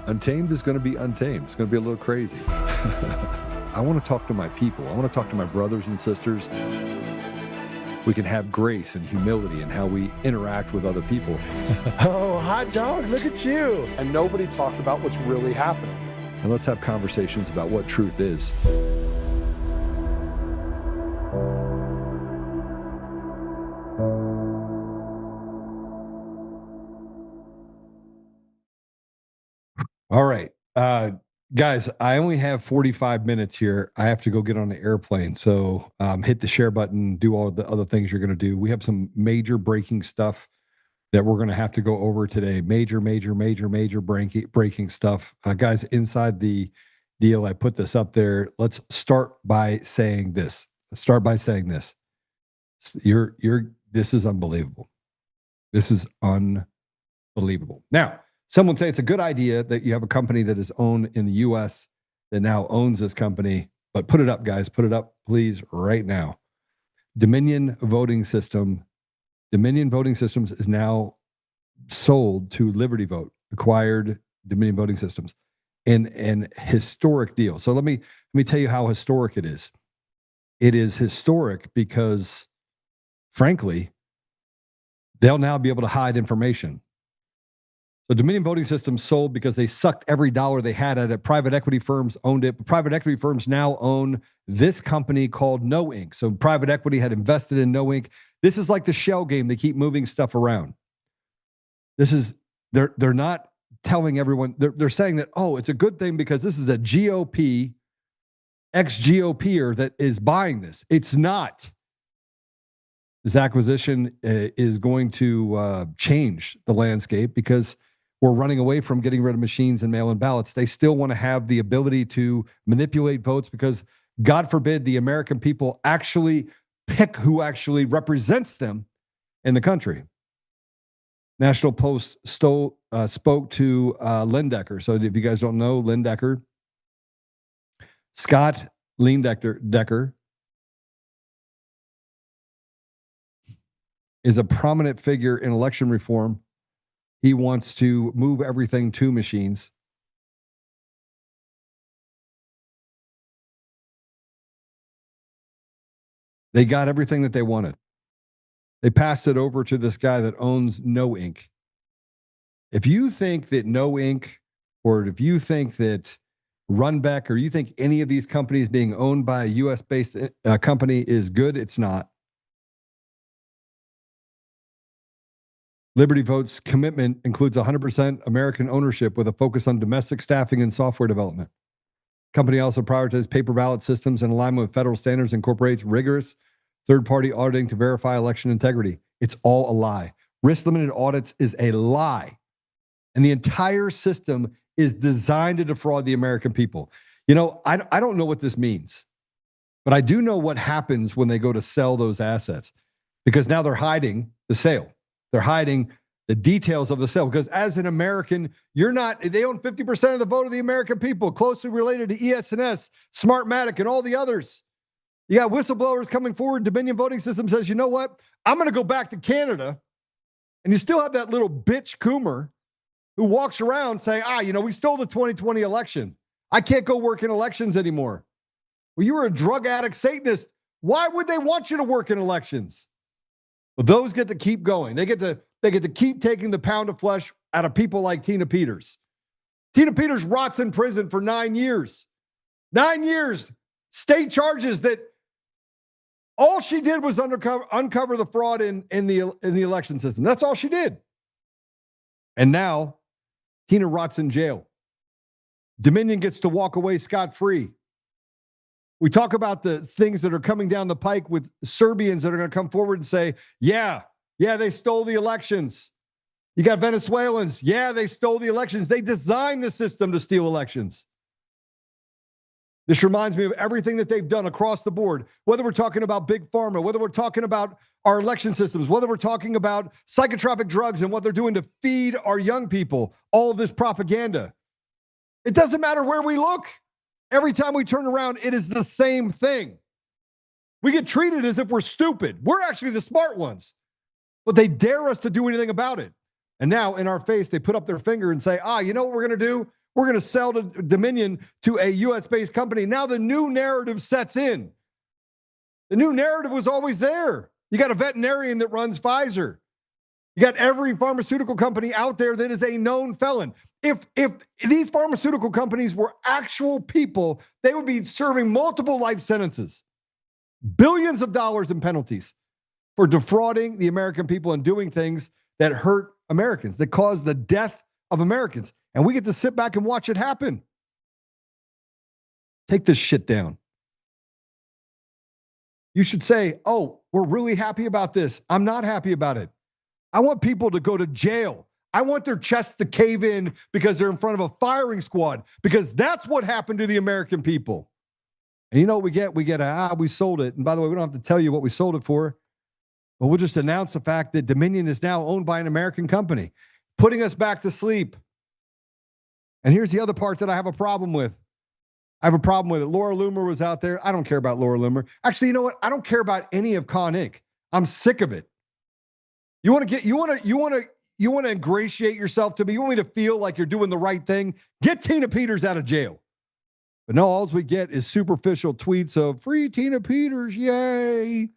Untamed is going to be untamed. It's going to be a little crazy. I want to talk to my people. I want to talk to my brothers and sisters. We can have grace and humility in how we interact with other people. Oh, hot dog, look at you. And nobody talked about what's really happening. And let's have conversations about what truth is. All right. Guys, I only have 45 minutes here. I have to go get on the airplane. So hit the share button, do all the other things you're going to do. We have some major breaking stuff that we're going to have to go over today. Major breaking stuff. Guys, inside the deal, I put this up there. Let's start by saying this. This is unbelievable. This is unbelievable. Now, some would say it's a good idea that you have a company that is owned in the U.S. that now owns this company. But put it up, guys. Put it up, please, right now. Dominion Voting Systems is now sold to Liberty Vote, acquired Dominion Voting Systems, in an historic deal. So let me tell you how historic it is. It is historic because, frankly, they'll now be able to hide information. So Dominion Voting Systems sold because they sucked every dollar they had at it. Private equity firms owned it. But private equity firms now own this company called No Inc. So private equity had invested in No Inc. This is like the shell game. They keep moving stuff around. They're not telling everyone. They're saying that, oh, it's a good thing because this is a GOP, ex-GOPer that is buying this. It's not. This acquisition is going to change the landscape because we're running away from getting rid of machines and mail-in ballots. They still want to have the ability to manipulate votes because, God forbid, the American people actually pick who actually represents them in the country. National Post spoke to Lindecker. So if you guys don't know, Lindecker, Scott Lindecker is a prominent figure in election reform. He wants to move everything to machines. They got everything that they wanted. They passed it over to this guy that owns No Inc. If you think that No Inc., or if you think that Runbeck, or you think any of these companies being owned by a U.S.-based company is good, it's not. Liberty Vote's commitment includes 100% American ownership with a focus on domestic staffing and software development. Company also prioritizes paper ballot systems in alignment with federal standards, incorporates rigorous third-party auditing to verify election integrity. It's all a lie. Risk-limited audits is a lie. And the entire system is designed to defraud the American people. You know, I don't know what this means, but I do know what happens when they go to sell those assets, because now they're hiding the sale. They're hiding the details of the sale because as an American, they own 50% of the vote of the American people, closely related to ES&S, Smartmatic, and all the others. You got whistleblowers coming forward. Dominion Voting System says, you know what? I'm going to go back to Canada. And you still have that little bitch Coomer who walks around saying, we stole the 2020 election. I can't go work in elections anymore. Well, you were a drug addict Satanist. Why would they want you to work in elections? Well, those get to keep going. They get to keep taking the pound of flesh out of people like Tina Peters. Tina Peters rots in prison for 9 years. 9 years. State charges that all she did was uncover the fraud in the election system. That's all she did. And now Tina rots in jail. Dominion gets to walk away scot-free. We talk about the things that are coming down the pike with Serbians that are going to come forward and say, yeah, they stole the elections. You got Venezuelans. Yeah, they stole the elections. They designed the system to steal elections. This reminds me of everything that they've done across the board, whether we're talking about big pharma, whether we're talking about our election systems, whether we're talking about psychotropic drugs and what they're doing to feed our young people, all of this propaganda. It doesn't matter where we look. Every time we turn around, it is the same thing. We get treated as if we're stupid. We're actually the smart ones, but they dare us to do anything about it. And now in our face, they put up their finger and say, you know what we're going to do? We're going to sell to Dominion to a U.S.-based company. Now the new narrative sets in. The new narrative was always there. You got a veterinarian that runs Pfizer. You got every pharmaceutical company out there that is a known felon. If these pharmaceutical companies were actual people, they would be serving multiple life sentences, billions of dollars in penalties for defrauding the American people and doing things that hurt Americans, that cause the death of Americans. And we get to sit back and watch it happen. Take this shit down. You should say, oh, we're really happy about this. I'm not happy about it. I want people to go to jail. I want their chests to cave in because they're in front of a firing squad, because that's what happened to the American people. And you know what we get? We sold it. And by the way, we don't have to tell you what we sold it for, but we'll just announce the fact that Dominion is now owned by an American company, putting us back to sleep. And here's the other part that I have a problem with. I have a problem with it. Laura Loomer was out there. I don't care about Laura Loomer. Actually, you know what? I don't care about any of Con Inc. I'm sick of it. You want to ingratiate yourself to me? You want me to feel like you're doing the right thing? Get Tina Peters out of jail. But no, all we get is superficial tweets of free Tina Peters, yay.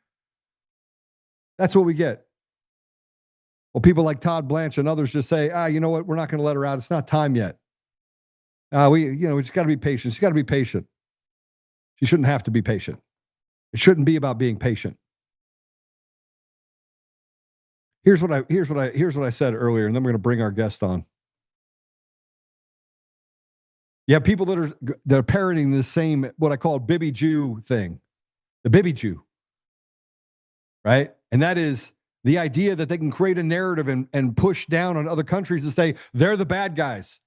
That's what we get. Well, people like Todd Blanche and others just say, you know what? We're not going to let her out. It's not time yet. We just got to be patient. She's got to be patient. She shouldn't have to be patient. It shouldn't be about being patient. Here's what I said earlier, and then we're going to bring our guest on. You have people that are parroting the same, what I call Bibby Jew thing, the Bibby Jew, right? And that is the idea that they can create a narrative and push down on other countries to say they're the bad guys.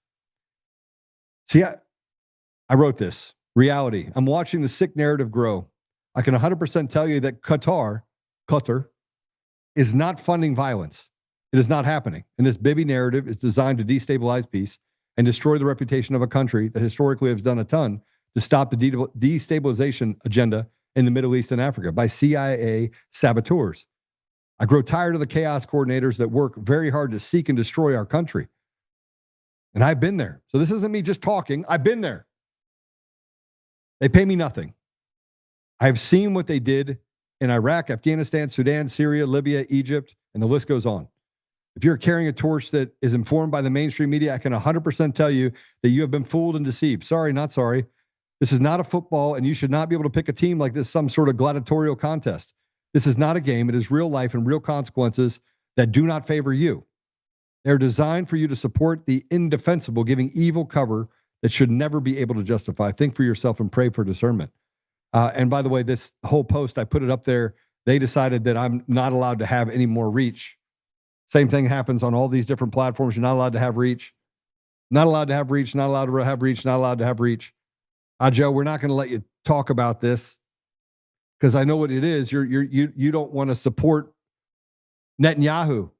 See, I wrote this. Reality. I'm watching the sick narrative grow. I can 100% tell you that Qatar is not funding violence. It is not happening. And this Bibi narrative is designed to destabilize peace and destroy the reputation of a country that historically has done a ton to stop the destabilization agenda in the Middle East and Africa by CIA saboteurs. I grow tired of the chaos coordinators that work very hard to seek and destroy our country. And I've been there. So this isn't me just talking. I've been there. They pay me nothing. I've seen what they did in Iraq, Afghanistan, Sudan, Syria, Libya, Egypt, and the list goes on. If you're carrying a torch that is informed by the mainstream media, I can 100% tell you that you have been fooled and deceived. Sorry, not sorry. This is not a football, and you should not be able to pick a team like this, some sort of gladiatorial contest. This is not a game. It is real life and real consequences that do not favor you. They're designed for you to support the indefensible, giving evil cover that should never be able to justify. Think for yourself and pray for discernment. And by the way, this whole post, I put it up there. They decided that I'm not allowed to have any more reach. Same thing happens on all these different platforms. You're not allowed to have reach. Not allowed to have reach. Not allowed to have reach. Not allowed to have reach. Joe, we're not going to let you talk about this because I know what it is. You don't want to support Netanyahu.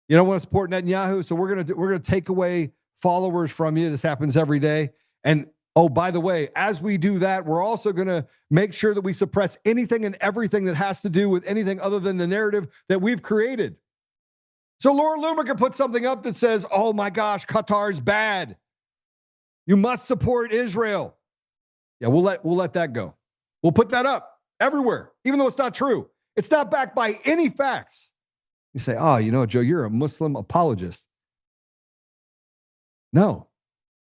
You don't want to support Netanyahu, so we're gonna take away followers from you. This happens every day. And oh, by the way, as we do that, we're also gonna make sure that we suppress anything and everything that has to do with anything other than the narrative that we've created. So Laura Loomer can put something up that says, "Oh my gosh, Qatar's bad. You must support Israel." Yeah, we'll let that go. We'll put that up everywhere, even though it's not true. It's not backed by any facts. You say, "Oh, you know, Joe, you're a Muslim apologist." No,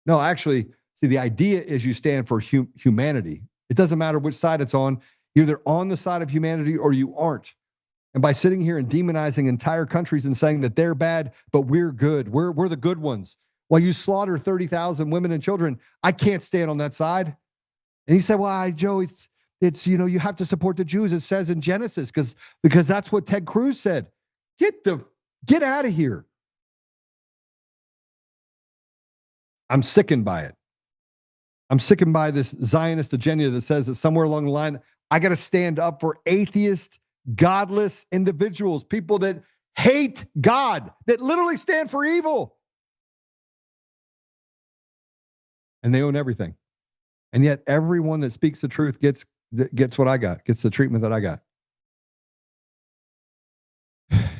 actually, see, the idea is you stand for humanity. It doesn't matter which side it's on. You're either on the side of humanity or you aren't. And by sitting here and demonizing entire countries and saying that they're bad, but we're good, we're the good ones, while you slaughter 30,000 women and children, I can't stand on that side. And you say, "Well, Joe, it's you have to support the Jews. It says in Genesis because that's what Ted Cruz said." Get out of here. I'm sickened by it. I'm sickened by this Zionist agenda that says that somewhere along the line, I got to stand up for atheist, godless individuals, people that hate God, that literally stand for evil. And they own everything. And yet everyone that speaks the truth gets what I got, gets the treatment that I got.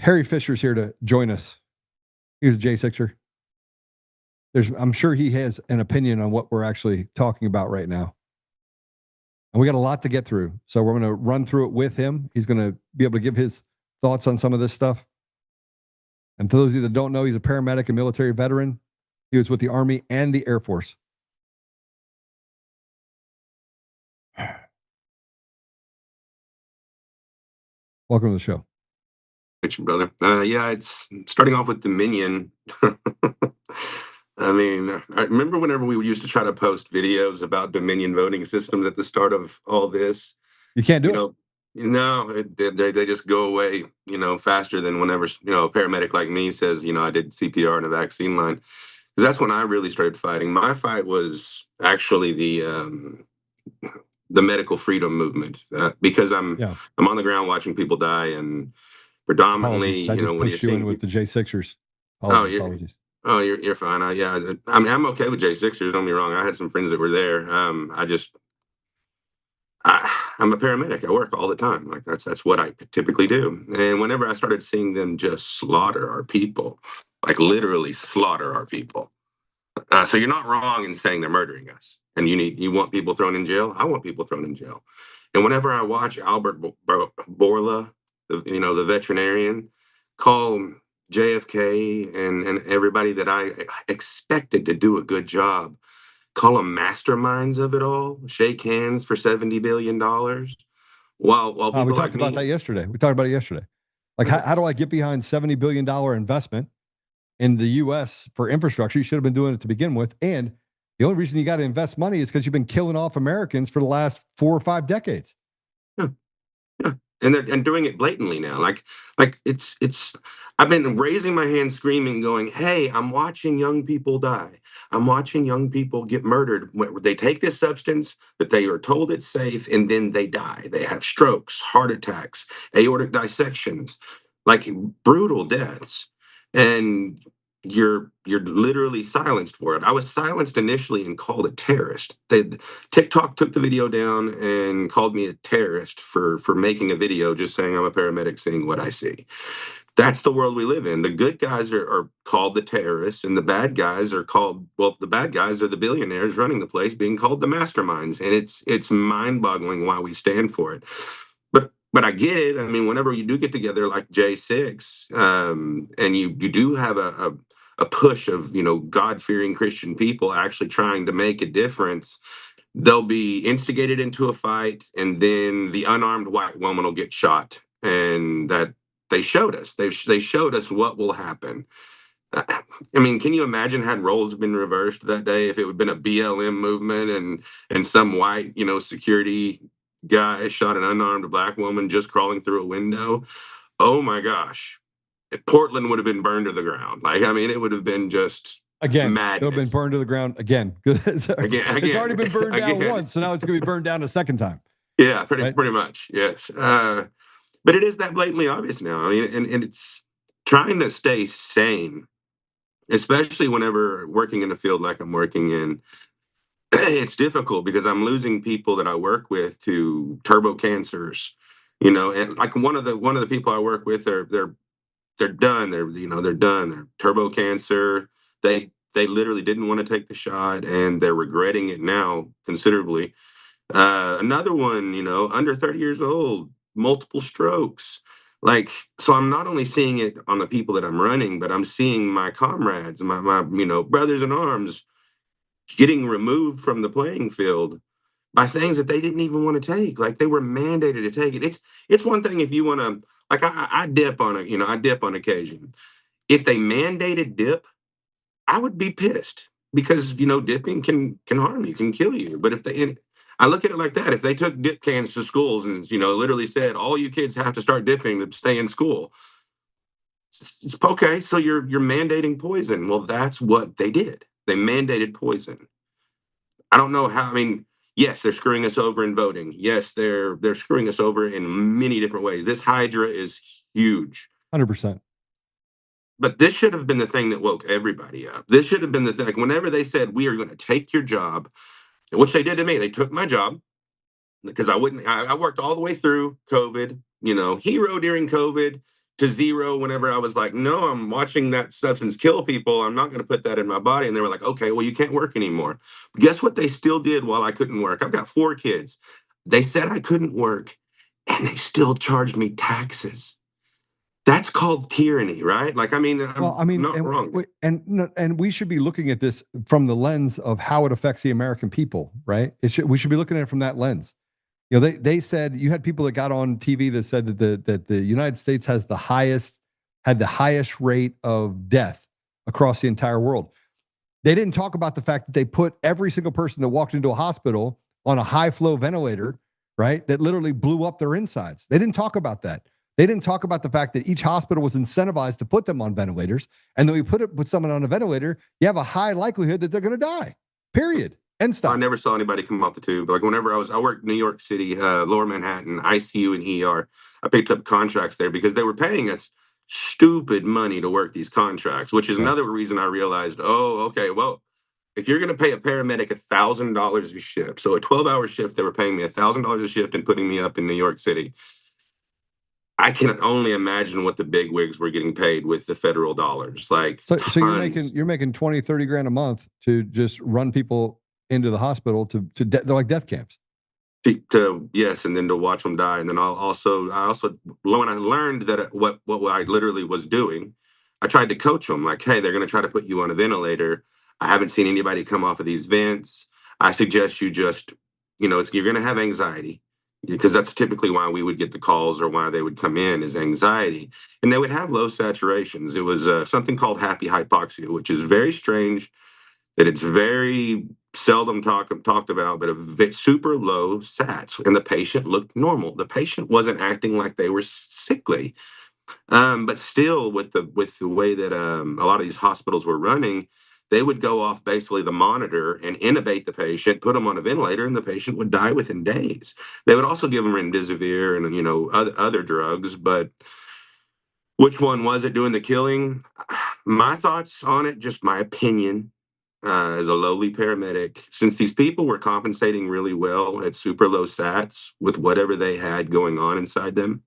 Harry Fisher's here to join us. He's a J6er. I'm sure he has an opinion on what we're actually talking about right now. And we got a lot to get through. So we're going to run through it with him. He's going to be able to give his thoughts on some of this stuff. And for those of you that don't know, he's a paramedic and military veteran. He was with the Army and the Air Force. Welcome to the show. Thank you, brother. Yeah, it's starting off with Dominion. I mean, I remember whenever we used to try to post videos about Dominion voting systems at the start of all this. You can't do it. No, they just go away, faster than whenever, a paramedic like me says, I did CPR in a vaccine line. Because that's when I really started fighting. My fight was actually the medical freedom movement, because I'm on the ground watching people die, and predominantly, I just when pushed you in with the J6ers. Apologies. Oh, you're fine. I'm okay with J6ers. Don't get me wrong. I had some friends that were there. I'm a paramedic. I work all the time. Like that's what I typically do. And whenever I started seeing them just slaughter our people, like literally slaughter our people. So you're not wrong in saying they're murdering us. And you want people thrown in jail? I want people thrown in jail. And whenever I watch Albert Bourla, the veterinarian, call JFK and everybody that I expected to do a good job, call them masterminds of it all, shake hands for $70 billion. While people we talked about that yesterday. Like, how do I get behind $70 billion investment in the U.S. for infrastructure? You should have been doing it to begin with. And the only reason you got to invest money is because you've been killing off Americans for the last 4 or 5 decades. Yeah. And they're doing it blatantly now. Like it's I've been raising my hand screaming, going, hey, I'm watching young people die. I'm watching young people get murdered. They take this substance that they are told it's safe, and then they die. They have strokes, heart attacks, aortic dissections, like brutal deaths. And you're literally silenced for it. I was silenced initially and called a terrorist. TikTok took the video down and called me a terrorist for making a video just saying I'm a paramedic seeing what I see. That's the world we live in. The good guys are called the terrorists, and the bad guys are called, well, the bad guys are the billionaires running the place being called the masterminds. And it's mind-boggling why we stand for it. But I get it. I mean, whenever you do get together like J6, and you do have a push of, God-fearing Christian people actually trying to make a difference, they'll be instigated into a fight, and then the unarmed white woman will get shot. And that they showed us. They showed us what will happen. I mean, can you imagine had roles been reversed that day, if it would have been a BLM movement and some white, security guy shot an unarmed black woman just crawling through a window? Oh my gosh. Portland would have been burned to the ground. Like, I mean, it would have been just madness. It would have been burned to the ground again. It's already been burned down once, so now it's going to be burned down a second time. Yeah, pretty much, yes. But it is that blatantly obvious now. I mean, and it's trying to stay sane, especially whenever working in a field like I'm working in. It's difficult because I'm losing people that I work with to turbo cancers, and like one of the people I work with, they're done. They're done. They're turbo cancer. They literally didn't want to take the shot, and they're regretting it now considerably. Another one, under 30 years old, multiple strokes. Like, so I'm not only seeing it on the people that I'm running, but I'm seeing my comrades, my brothers in arms getting removed from the playing field by things that they didn't even want to take. Like, they were mandated to take it. It's one thing if you want to, like, I dip on I dip on occasion. If they mandated dip, I would be pissed because, dipping can harm you, can kill you. But I look at it like that. If they took dip cans to schools and, literally said, all you kids have to start dipping to stay in school. It's okay. So you're mandating poison. Well, that's what they did. They mandated poison. I don't know how. I mean, yes, they're screwing us over in voting. Yes, they're screwing us over in many different ways. This Hydra is huge. 100%. But this should have been the thing that woke everybody up. This should have been the thing. Like, whenever they said, we are going to take your job, which they did to me, they took my job because I worked all the way through COVID, hero during COVID, to zero whenever I was like, no, I'm watching that substance kill people. I'm not going to put that in my body. And they were like, okay, well, you can't work anymore. Guess what they still did while I couldn't work? I've got 4 kids. They said I couldn't work, and they still charged me taxes. That's called tyranny, right? Like, I mean, Well, I mean, not wrong. And we should be looking at this from the lens of how it affects the American people, right? We should be looking at it from that lens. You know, they said, you had people that got on TV that said that the United States had the highest rate of death across the entire world. They didn't talk about the fact that they put every single person that walked into a hospital on a high flow ventilator, right? That literally blew up their insides. They didn't talk about that. They didn't talk about the fact that each hospital was incentivized to put them on ventilators. And then we put someone on a ventilator, you have a high likelihood that they're going to die, period. End stop. I never saw anybody come off the tube. Like whenever I worked New York City, Lower Manhattan, ICU and ER. I picked up contracts there because they were paying us stupid money to work these contracts, which is another reason I realized, oh, okay, well, if you're going to pay a paramedic $1,000 a shift, so a 12-hour shift, they were paying me $1,000 a shift and putting me up in New York City. I can only imagine what the big wigs were getting paid with the federal dollars. Like, so you're making 20, 30 grand a month to just run people into the hospital they're like death camps. Yes, and then to watch them die. And then I also when I learned that what I literally was doing, I tried to coach them like, hey, they're going to try to put you on a ventilator. I haven't seen anybody come off of these vents. I suggest you just, you're going to have anxiety, because that's typically why we would get the calls or why they would come in, is anxiety. And they would have low saturations. It was something called happy hypoxia, which is very strange, that it's very seldom talked about, but a super low sats, and the patient looked normal. The patient wasn't acting like they were sickly. But still, with the way that a lot of these hospitals were running, they would go off basically the monitor and intubate the patient, put them on a ventilator, and the patient would die within days. They would also give them remdesivir and other drugs, but which one was it doing the killing? My thoughts on it, just my opinion, as a lowly paramedic, since these people were compensating really well at super low sats with whatever they had going on inside them.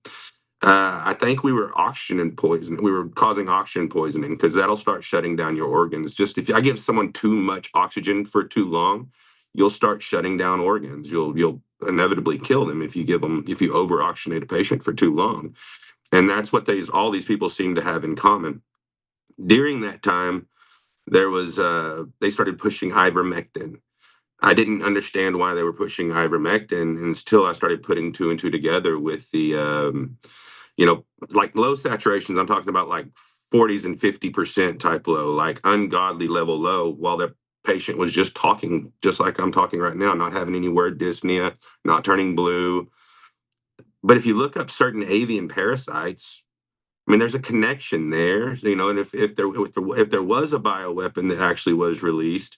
I think we were oxygen poison. We were causing oxygen poisoning, because that'll start shutting down your organs. Just if I give someone too much oxygen for too long, you'll start shutting down organs. You'll inevitably kill them if you over oxygenate a patient for too long. And that's what all these people seem to have in common. During that time, there was they started pushing ivermectin. I didn't understand why they were pushing ivermectin until I started putting 2 and 2 together with the like low saturations. I'm talking about like 40s and 50% type low, like ungodly level low, while the patient was just talking just like I'm talking right now, not having any word dyspnea, not turning blue. But if you look up certain avian parasites, I mean, there's a connection there, and if there was a bioweapon that actually was released,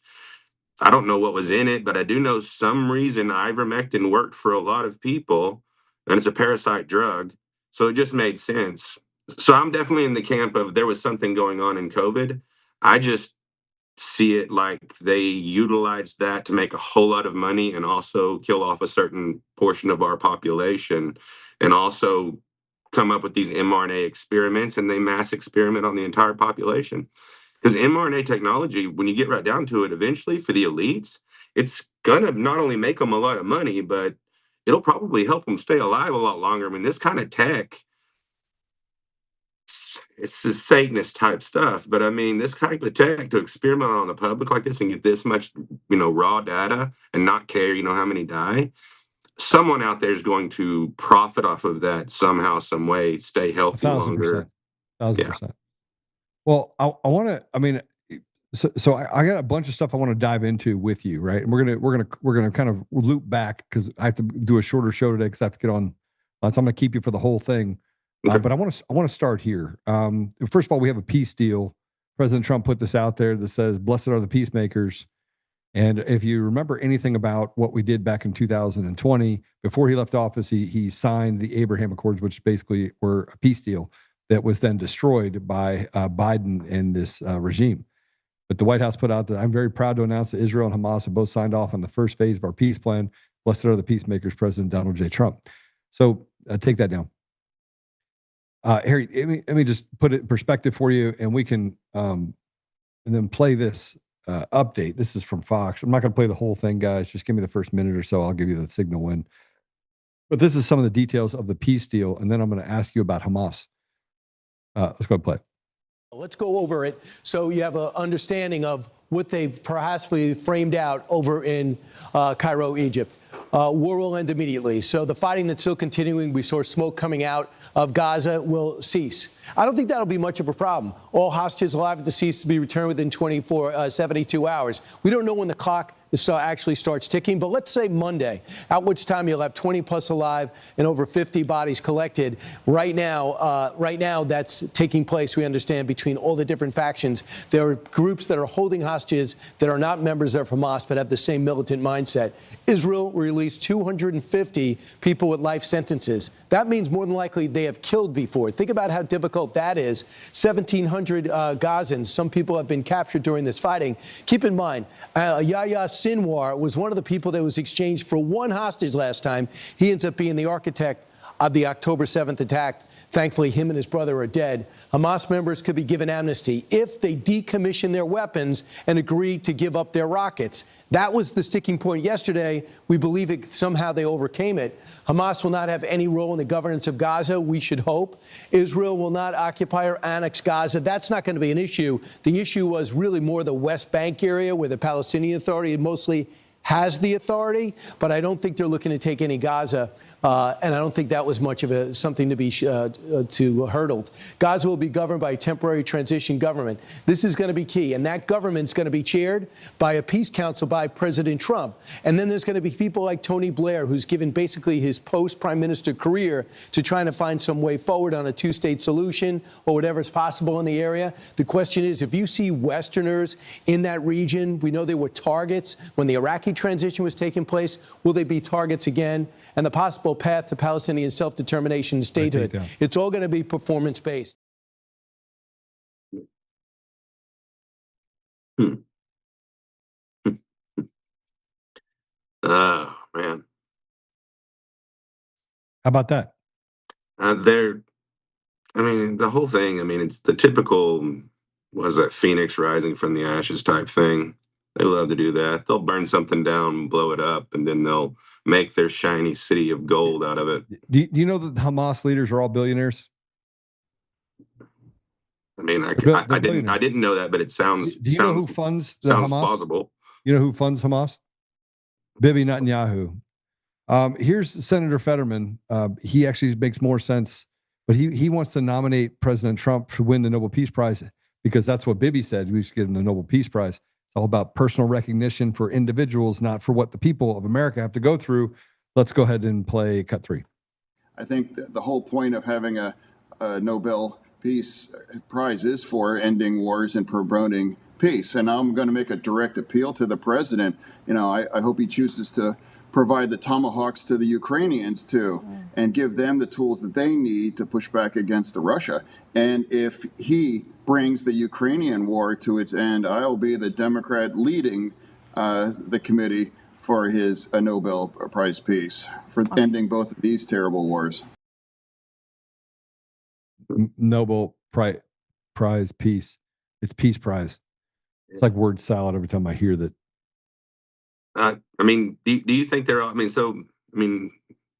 I don't know what was in it, but I do know some reason ivermectin worked for a lot of people, and it's a parasite drug, so it just made sense. So I'm definitely in the camp of there was something going on in COVID. I just see it like they utilized that to make a whole lot of money and also kill off a certain portion of our population, and also come up with these mRNA experiments, and they mass experiment on the entire population. Because mRNA technology, when you get right down to it, eventually for the elites, it's gonna not only make them a lot of money, but it'll probably help them stay alive a lot longer. I mean, this kind of tech, it's the Satanist type stuff, but I mean, this type of tech to experiment on the public like this and get this much, raw data and not care, how many die. Someone out there is going to profit off of that somehow, some way, stay healthy 1,000%. longer. 1,000%. Well, I want to. I mean, so I got a bunch of stuff I want to dive into with you, right? And we're gonna kind of loop back, because I have to do a shorter show today because I have to get on. So I'm going to keep you for the whole thing. Okay. But I want to start here. First of all, we have a peace deal. President Trump put this out there that says, "Blessed are the peacemakers." And if you remember anything about what we did back in 2020, before he left office, he signed the Abraham Accords, which basically were a peace deal that was then destroyed by Biden and this regime. But the White House put out that, "I'm very proud to announce that Israel and Hamas have both signed off on the first phase of our peace plan. Blessed are the peacemakers, President Donald J. Trump." So take that down. Harry, let me just put it in perspective for you, and we can and then play this update. This is from Fox. I'm not going to play the whole thing, guys. Just give me the first minute or so. I'll give you the signal when. But this is some of the details of the peace deal, and then I'm going to ask you about Hamas. Let's go play. Let's go over it so you have an understanding of what they perhaps framed out over in Cairo, Egypt. War will end immediately. So the fighting that's still continuing, we saw smoke coming out of Gaza, will cease. I don't think that'll be much of a problem. All hostages alive at the cease to be returned within 72 hours. We don't know when the clock actually starts ticking, but let's say Monday, at which time you'll have 20 plus alive and over 50 bodies collected. Right now, that's taking place, we understand, between all the different factions. There are groups that are holding hostages that are not members of Hamas but have the same militant mindset. Israel released 250 people with life sentences. That means more than likely they have killed before. Think about how difficult that is. 1,700 Gazans. Some people have been captured during this fighting. Keep in mind, Yahya Sinwar was one of the people that was exchanged for one hostage last time. He ends up being the architect of the October 7th attack. Thankfully, him and his brother are dead. Hamas members could be given amnesty if they decommission their weapons and agree to give up their rockets. That was the sticking point yesterday. We believe somehow they overcame it. Hamas will not have any role in the governance of Gaza, we should hope. Israel will not occupy or annex Gaza. That's not going to be an issue. The issue was really more the West Bank area where the Palestinian Authority mostly has the authority, but I don't think they're looking to take any Gaza. And I don't think that was much of something to be hurdled. Gaza will be governed by a temporary transition government. This is going to be key, and that government's going to be chaired by a peace council by President Trump. And then there's going to be people like Tony Blair, who's given basically his post-prime minister career to trying to find some way forward on a two-state solution or whatever's possible in the area. The question is, if you see Westerners in that region, we know they were targets when the Iraqi transition was taking place, will they be targets again? And the possible path to Palestinian self-determination and statehood. It's all going to be performance-based. Oh, man. How about that? I mean, the whole thing, I mean, it's the typical, was that Phoenix rising from the ashes type thing. They love to do that. They'll burn something down, blow it up, and then they'll make their shiny city of gold out of it. Do you know that the Hamas leaders are all billionaires? I mean, I didn't know that, but it sounds. Do you know who funds the sounds Hamas? Plausible. You know who funds Hamas? Bibi Netanyahu. Here's Senator Fetterman. He actually makes more sense, but he wants to nominate President Trump to win the Nobel Peace Prize because that's what Bibi said. We should give him the Nobel Peace Prize. It's all about personal recognition for individuals, not for what the people of America have to go through. Let's go ahead and play cut 3. I think the whole point of having a Nobel Peace Prize is for ending wars and promoting peace. And I'm going to make a direct appeal to the president. You know, I hope he chooses to provide the tomahawks to the Ukrainians too, and give them the tools that they need to push back against the Russia. And if he brings the Ukrainian war to its end, I'll be the Democrat leading the committee for his Nobel Prize Peace for ending both of these terrible wars. Nobel Prize Peace. It's Peace Prize. It's like word salad every time I hear that. I mean, do you think they're all, do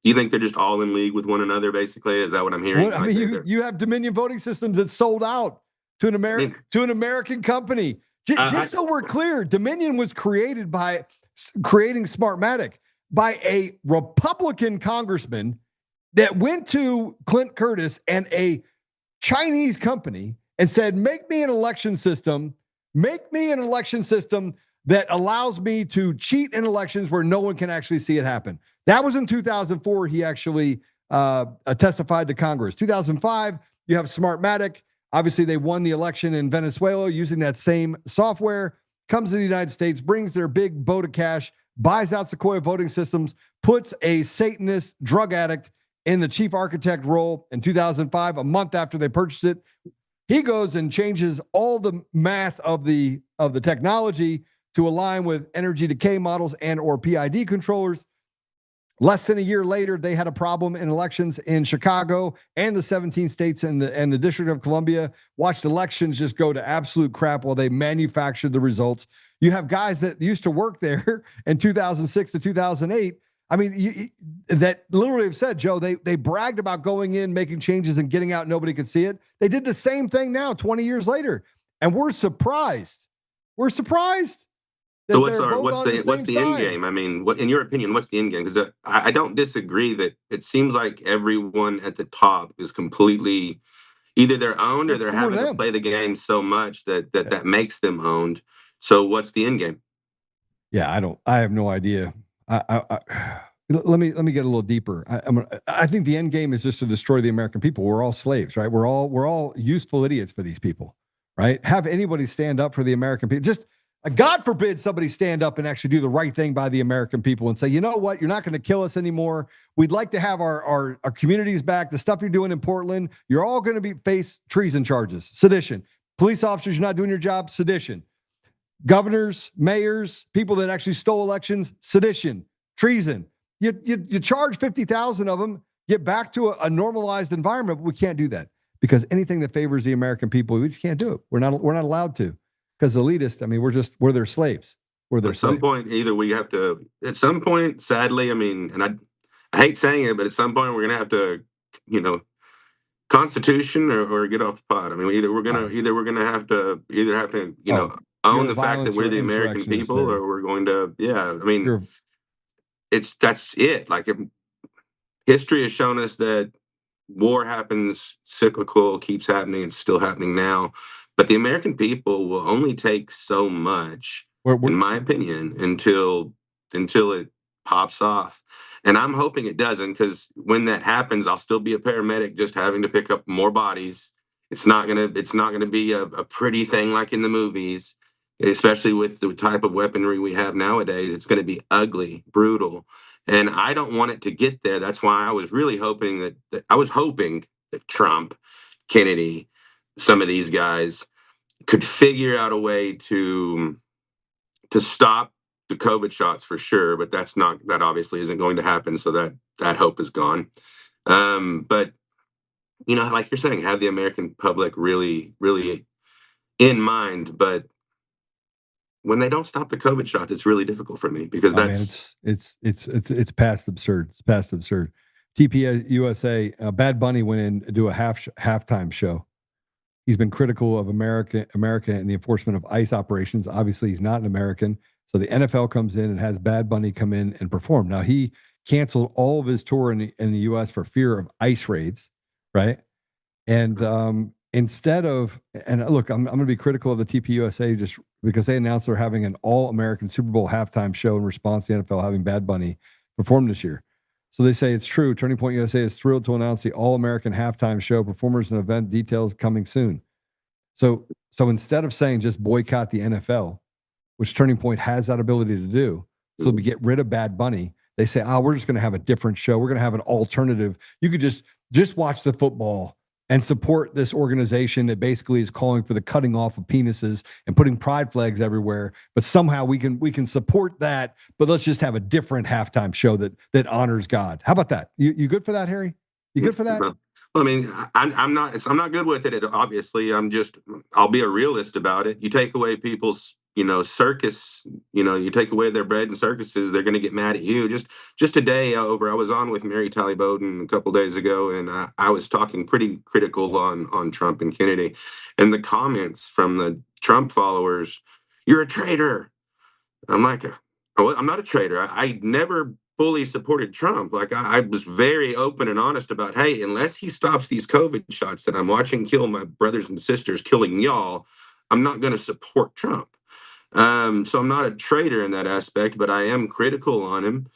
you think they're just all in league with one another, basically? Is that what I'm hearing? Well, I mean, you have Dominion voting systems that sold out to an American company. Just so we're clear, Dominion was created by creating Smartmatic by a Republican congressman that went to Clint Curtis and a Chinese company and said, make me an election system that allows me to cheat in elections where no one can actually see it happen. That was in 2004. He actually testified to Congress. 2005, you have Smartmatic. Obviously, they won the election in Venezuela using that same software. Comes to the United States, brings their big boat of cash, buys out Sequoia Voting Systems, puts a Satanist drug addict in the chief architect role in 2005, a month after they purchased it. He goes and changes all the math of the technology to align with energy decay models and or PID controllers. Less than a year later, they had a problem in elections in Chicago and the 17 states and the District of Columbia. Watched elections just go to absolute crap while they manufactured the results. You have guys that used to work there in 2006 to 2008. I mean, that literally have said, Joe, they bragged about going in, making changes and getting out. Nobody could see it. They did the same thing now, 20 years later. And we're surprised. We're surprised. So what's the end game? I mean, what in your opinion, what's the end game? Because I don't disagree that it seems like everyone at the top is completely either they're owned or they're having to play the game so much that makes them owned. So what's the end game? Yeah, I have no idea. Let me get a little deeper. I think the end game is just to destroy the American people. We're all slaves, right? We're all useful idiots for these people, right? Have anybody stand up for the American people? Just God forbid somebody stand up and actually do the right thing by the American people and say, you know what, you're not going to kill us anymore. We'd like to have our communities back. The stuff you're doing in Portland, you're all going to face treason charges, sedition. Police officers, you're not doing your job, sedition. Governors, mayors, people that actually stole elections, sedition, treason. You charge 50,000 of them, get back to a normalized environment, but we can't do that because anything that favors the American people, we just can't do it. We're not allowed to. Because elitist, I mean, we're their slaves. We're their slaves. At some point, either we have to, at some point, sadly, I mean, and I hate saying it, but at some point we're going to have to, Constitution or get off the pot. I mean, either we're going to have to, own the fact that we're the American people or we're going to, I mean, that's it. Like history has shown us that war happens cyclical, keeps happening. It's still happening now. But the American people will only take so much, in my opinion, until it pops off. And I'm hoping it doesn't, because when that happens, I'll still be a paramedic, just having to pick up more bodies. It's not gonna be a pretty thing like in the movies, especially with the type of weaponry we have nowadays. It's going to be ugly, brutal, and I don't want it to get there. That's why I was really hoping that Trump, Kennedy, some of these guys could figure out a way to stop the COVID shots for sure, but that obviously isn't going to happen. So that hope is gone. But like you're saying, have the American public really, really in mind. But when they don't stop the COVID shots, it's really difficult for me because it's past absurd. It's past absurd. TPUSA, Bad Bunny went in to do a halftime show. He's been critical of America and the enforcement of ICE operations. Obviously, he's not an American. So the NFL comes in and has Bad Bunny come in and perform. Now, he canceled all of his tour in the U.S. for fear of ICE raids, right? And instead of, and look, I'm going to be critical of the TPUSA just because they announced they're having an all-American Super Bowl halftime show in response to the NFL having Bad Bunny perform this year. So they say it's true. Turning Point USA is thrilled to announce the all-American halftime show. Performers and event details coming soon. So instead of saying just boycott the NFL, which Turning Point has that ability to do, so we get rid of Bad Bunny, they say, we're just going to have a different show. We're going to have an alternative. You could just watch the football and support this organization that basically is calling for the cutting off of penises and putting pride flags everywhere. But somehow we can support that, but let's just have a different halftime show that honors God. How about that? You good for that, Harry? You good for that? Well, I mean, I'm not good with it. Obviously, I'll be a realist about it. You take away people's, circus, you take away their bread and circuses, they're going to get mad at you. Just today I was on with Mary Talley Bowden a couple days ago, and I was talking pretty critical on Trump and Kennedy, and the comments from the Trump followers, "You're a traitor." I'm like, I'm not a traitor. I never fully supported Trump. Like I was very open and honest about, hey, unless he stops these COVID shots that I'm watching kill my brothers and sisters, killing y'all, I'm not going to support Trump. So I'm not a traitor in that aspect, but I am critical on him.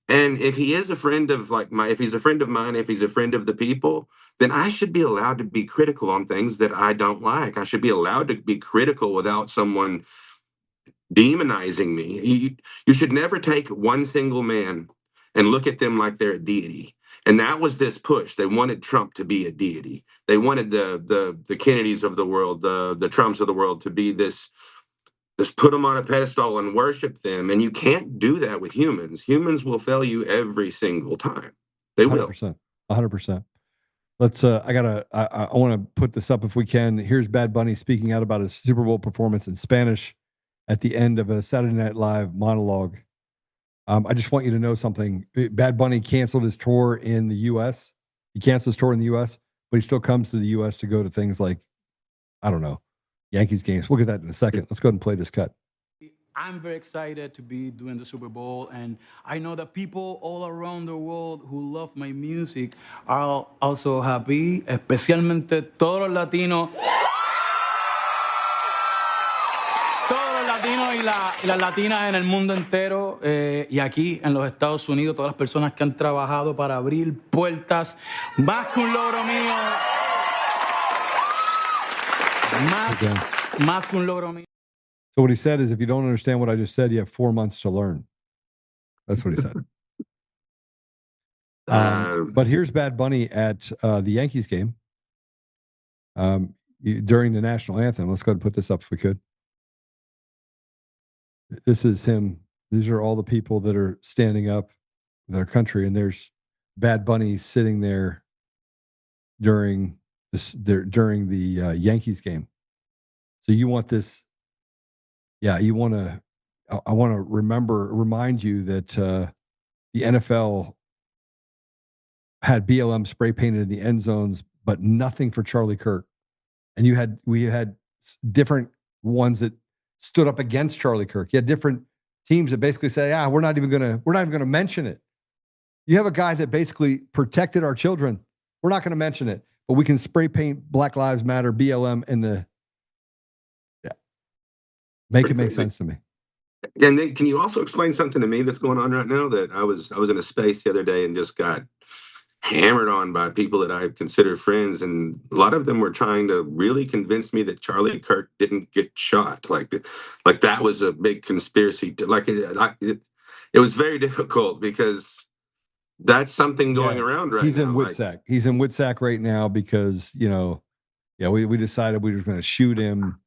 And if he is a friend of if he's a friend of mine, if he's a friend of the people, then I should be allowed to be critical on things that I don't like. I should be allowed to be critical without someone demonizing me. You should never take one single man and look at them like they're a deity. And that was this push. They wanted Trump to be a deity. They wanted the Kennedys of the world, the Trumps of the world to be this just put them on a pedestal and worship them. And you can't do that with humans. Humans will fail you every single time. They will. 100%. 100%. Let's I want to put this up if we can. Here's Bad Bunny speaking out about his Super Bowl performance in Spanish at the end of a Saturday Night Live monologue. I just want you to know something. Bad Bunny canceled his tour in the US. He canceled his tour in the US, but he still comes to the US to go to things like, I don't know, Yankees games. We'll get that in a second. Let's go ahead and play this cut. I'm very excited to be doing the Super Bowl, and I know that people all around the world who love my music are also happy, especialmente todos los latinos. Todos los latinos y las latinas en el mundo entero y aquí en los Estados Unidos, todas las personas que han trabajado para abrir puertas, más que un logro mío, más que un logro mío. So what he said is, if you don't understand what I just said, you have 4 months to learn. That's what he said. But here's Bad Bunny at the Yankees game during the National Anthem. Let's go ahead and put this up if we could. This is him. These are all the people that are standing up for their country, and there's Bad Bunny sitting there during the Yankees game. So you want this? Yeah, you want to. I want to remind you that the NFL had BLM spray painted in the end zones, but nothing for Charlie Kirk. And we had different ones that stood up against Charlie Kirk. You had different teams that basically say, we're not even gonna mention it. You have a guy that basically protected our children. We're not going to mention it, but we can spray paint Black Lives Matter, BLM, in the. Make it make sense to me. And then, can you also explain something to me that's going on right now? That I was in a space the other day and just got hammered on by people that I consider friends, and a lot of them were trying to really convince me that Charlie Kirk didn't get shot. Like that was a big conspiracy. It was very difficult because that's something going around right now. He's in Woodsack. He's in Woodsack right now because we decided we were going to shoot him.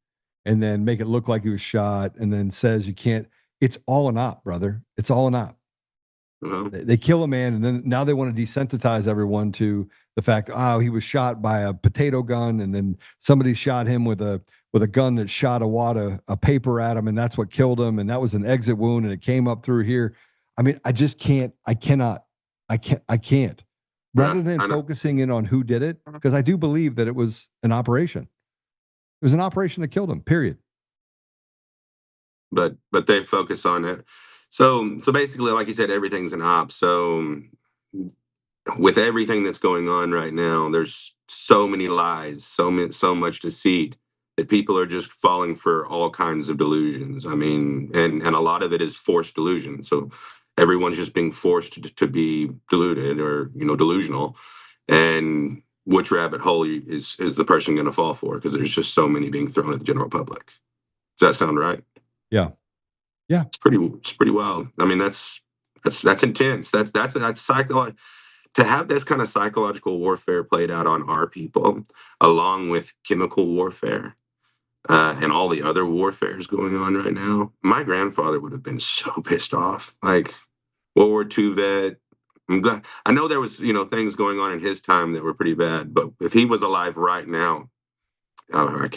And then make it look like he was shot, and then says you can't. It's all an op, brother. It's all an op. They kill a man, and then now they want to desensitize everyone to the fact, he was shot by a potato gun, and then somebody shot him with a gun that shot a wad of paper at him, and that's what killed him, and that was an exit wound, and it came up through here. I mean, I just can't. I can't. Rather than focusing in on who did it, because I do believe that it was an operation. It was an operation that killed him, period. But they focus on it. So basically, like you said, everything's an op. So with everything that's going on right now, there's so many lies, so much deceit that people are just falling for all kinds of delusions. I mean, and a lot of it is forced delusion. So everyone's just being forced to be deluded or delusional. And which rabbit hole is the person going to fall for? Because there's just so many being thrown at the general public. Does that sound right? Yeah. It's pretty wild. I mean, that's intense. That's psychological. To have this kind of psychological warfare played out on our people, along with chemical warfare and all the other warfares going on right now. My grandfather would have been so pissed off. Like World War II vet. I'm glad. I know there was, things going on in his time that were pretty bad, but if he was alive right now, I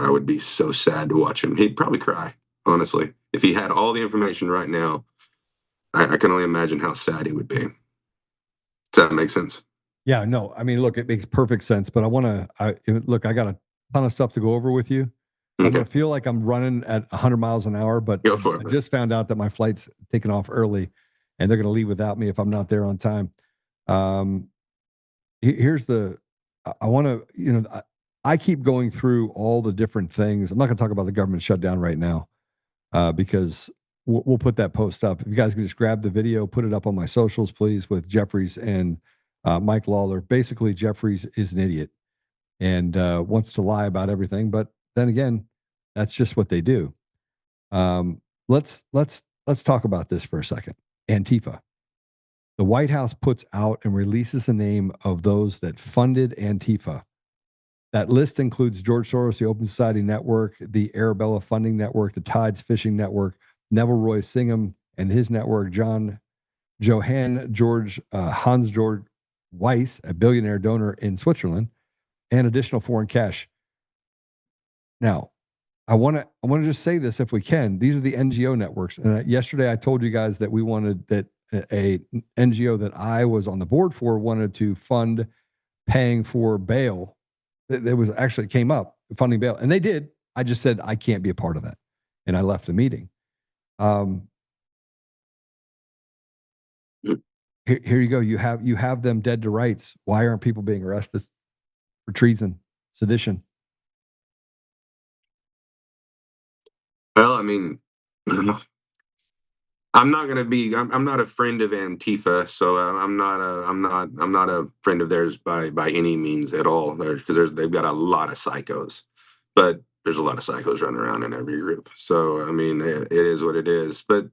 would be so sad to watch him. He'd probably cry, honestly. If he had all the information right now, I can only imagine how sad he would be. Does that make sense? Yeah, no. I mean, look, it makes perfect sense, but I got a ton of stuff to go over with you. I'm going to feel like I'm running at 100 miles an hour, but I just found out that my flight's taking off early. And they're going to leave without me if I'm not there on time. I keep going through all the different things. I'm not going to talk about the government shutdown right now because we'll put that post up. If you guys can just grab the video, put it up on my socials, please, with Jeffries and Mike Lawler. Basically, Jeffries is an idiot and wants to lie about everything. But then again, that's just what they do. Let's talk about this for a second. Antifa. The White House puts out and releases the name of those that funded Antifa. That list includes George Soros, the Open Society Network, the Arabella Funding Network, the Tides Fishing Network, Neville Roy Singham and his network, Hans George Weiss, a billionaire donor in Switzerland, and additional foreign cash. Now, I want to just say this if we can. These are the NGO networks. And yesterday I told you guys that we wanted that a NGO that I was on the board for wanted to fund paying for bail. That was actually came up funding bail, and they did. I just said I can't be a part of that, and I left the meeting. Here you go. You have them dead to rights. Why aren't people being arrested for treason, sedition? Well, I mean, I'm not going to be. I'm not a friend of Antifa, so I'm not a friend of theirs by any means at all. Because they've got a lot of psychos, but there's a lot of psychos running around in every group. So I mean, it is what it is. But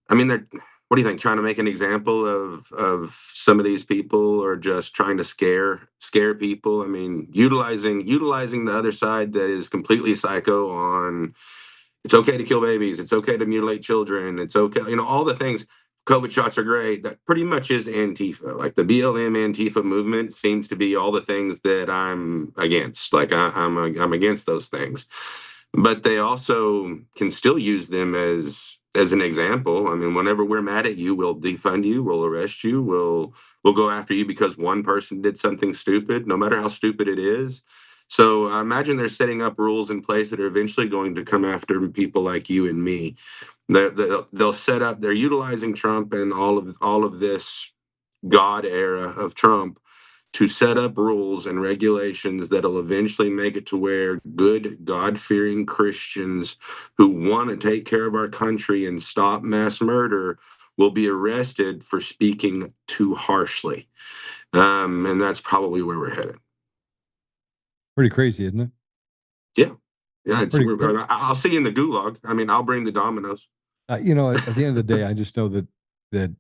I mean, what do you think? Trying to make an example of some of these people, or just trying to scare people? I mean, utilizing the other side that is completely psycho on. It's okay to kill babies. It's okay to mutilate children. It's okay, all the things. COVID shots are great. That pretty much is Antifa. Like the BLM Antifa movement seems to be all the things that I'm against. Like I'm against those things, but they also can still use them as an example. I mean, whenever we're mad at you, we'll defund you, we'll arrest you, we'll go after you because one person did something stupid, no matter how stupid it is. So I imagine they're setting up rules in place that are eventually going to come after people like you and me. They'll set up. They're utilizing Trump and all of this God era of Trump to set up rules and regulations that'll eventually make it to where good, God-fearing Christians who want to take care of our country and stop mass murder will be arrested for speaking too harshly. And that's probably where we're headed. Pretty crazy, isn't it? Yeah. I'll see you in the gulag. I mean, I'll bring the dominoes. At the end of the day, I just know that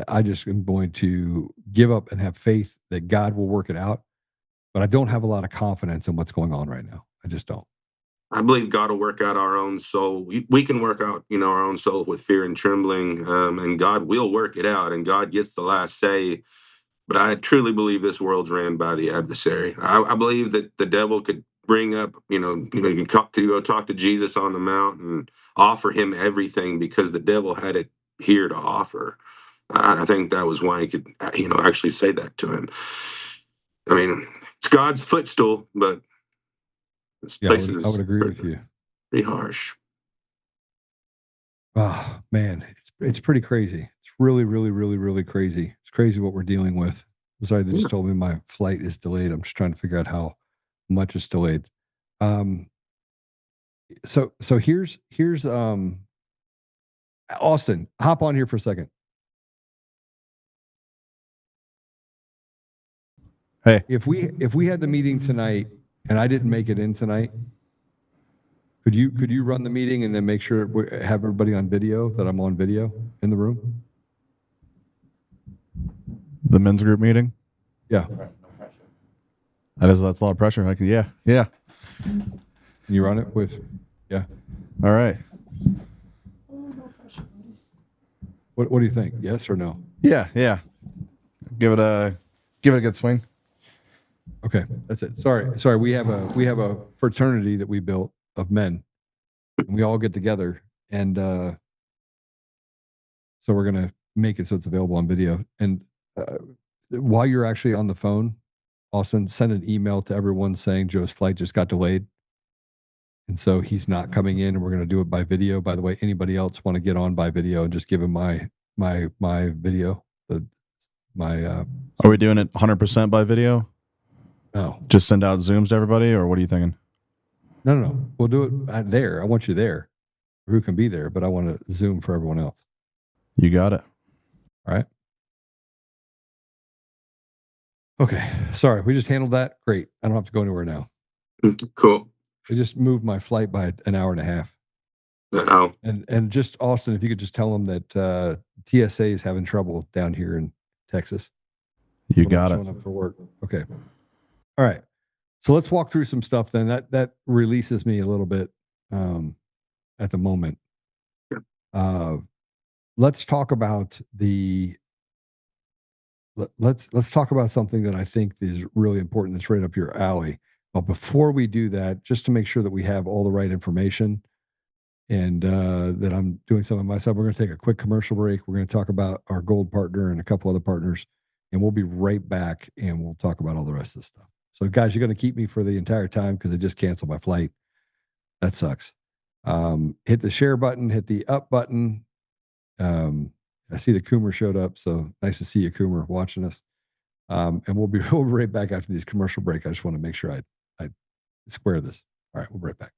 I just am going to give up and have faith that God will work it out. But I don't have a lot of confidence in what's going on right now. I just don't. I believe God will work out our own soul. We can work out, our own soul with fear and trembling, and God will work it out, and God gets the last say. But I truly believe this world's ran by the adversary. I believe that the devil could bring up, you can go talk to Jesus on the mount and offer him everything because the devil had it here to offer. I think that was why he could, actually say that to him. I mean, it's God's footstool, but this place I would agree with you. Pretty harsh. Oh man, it's pretty crazy. It's really, really, really, really crazy. It's crazy what we're dealing with. Sorry, they just told me my flight is delayed. I'm just trying to figure out how much is delayed. So here's Austin, hop on here for a second. Hey, if we had the meeting tonight and I didn't make it in tonight, could you run the meeting and then make sure we have everybody on video, that I'm on video in the room? the men's group meeting. Yeah. That's a lot of pressure. Yeah. Can you run it with? Yeah. All right. What do you think? Yes or no? Yeah. Give it a good swing. Okay, that's it. Sorry. We have a fraternity that we built of men, and we all get together, and so we're gonna make it so it's available on video. And while you're actually on the phone, Austin, send an email to everyone saying Joe's flight just got delayed, and so he's not coming in, and we're gonna do it by video. By the way, anybody else want to get on by video and just give him my video? Are we doing it 100% by video? No. Just send out Zooms to everybody, or what are you thinking? No. We'll do it there. I want you there. Who can be there, but I want to Zoom for everyone else. You got it. All right. Okay. Sorry. We just handled that. Great. I don't have to go anywhere now. Cool. They just moved my flight by an hour and a half. Oh. And just Austin, if you could just tell them that TSA is having trouble down here in Texas. You got it. Showing up for work. Okay. All right. So let's walk through some stuff then. That releases me a little bit at the moment. Let's talk about let's talk about something that I think is really important. That's right up your alley. But before we do that, just to make sure that we have all the right information and that I'm doing something myself, we're going to take a quick commercial break. We're going to talk about our gold partner and a couple other partners, and we'll be right back and we'll talk about all the rest of the stuff. So guys, you're going to keep me for the entire time because I just canceled my flight. That sucks. Hit the share button, hit the up button. I see the Coomer showed up, so nice to see you, Coomer, watching us. And we'll be right back after this commercial break. I just want to make sure I square this. All right, we'll be right back.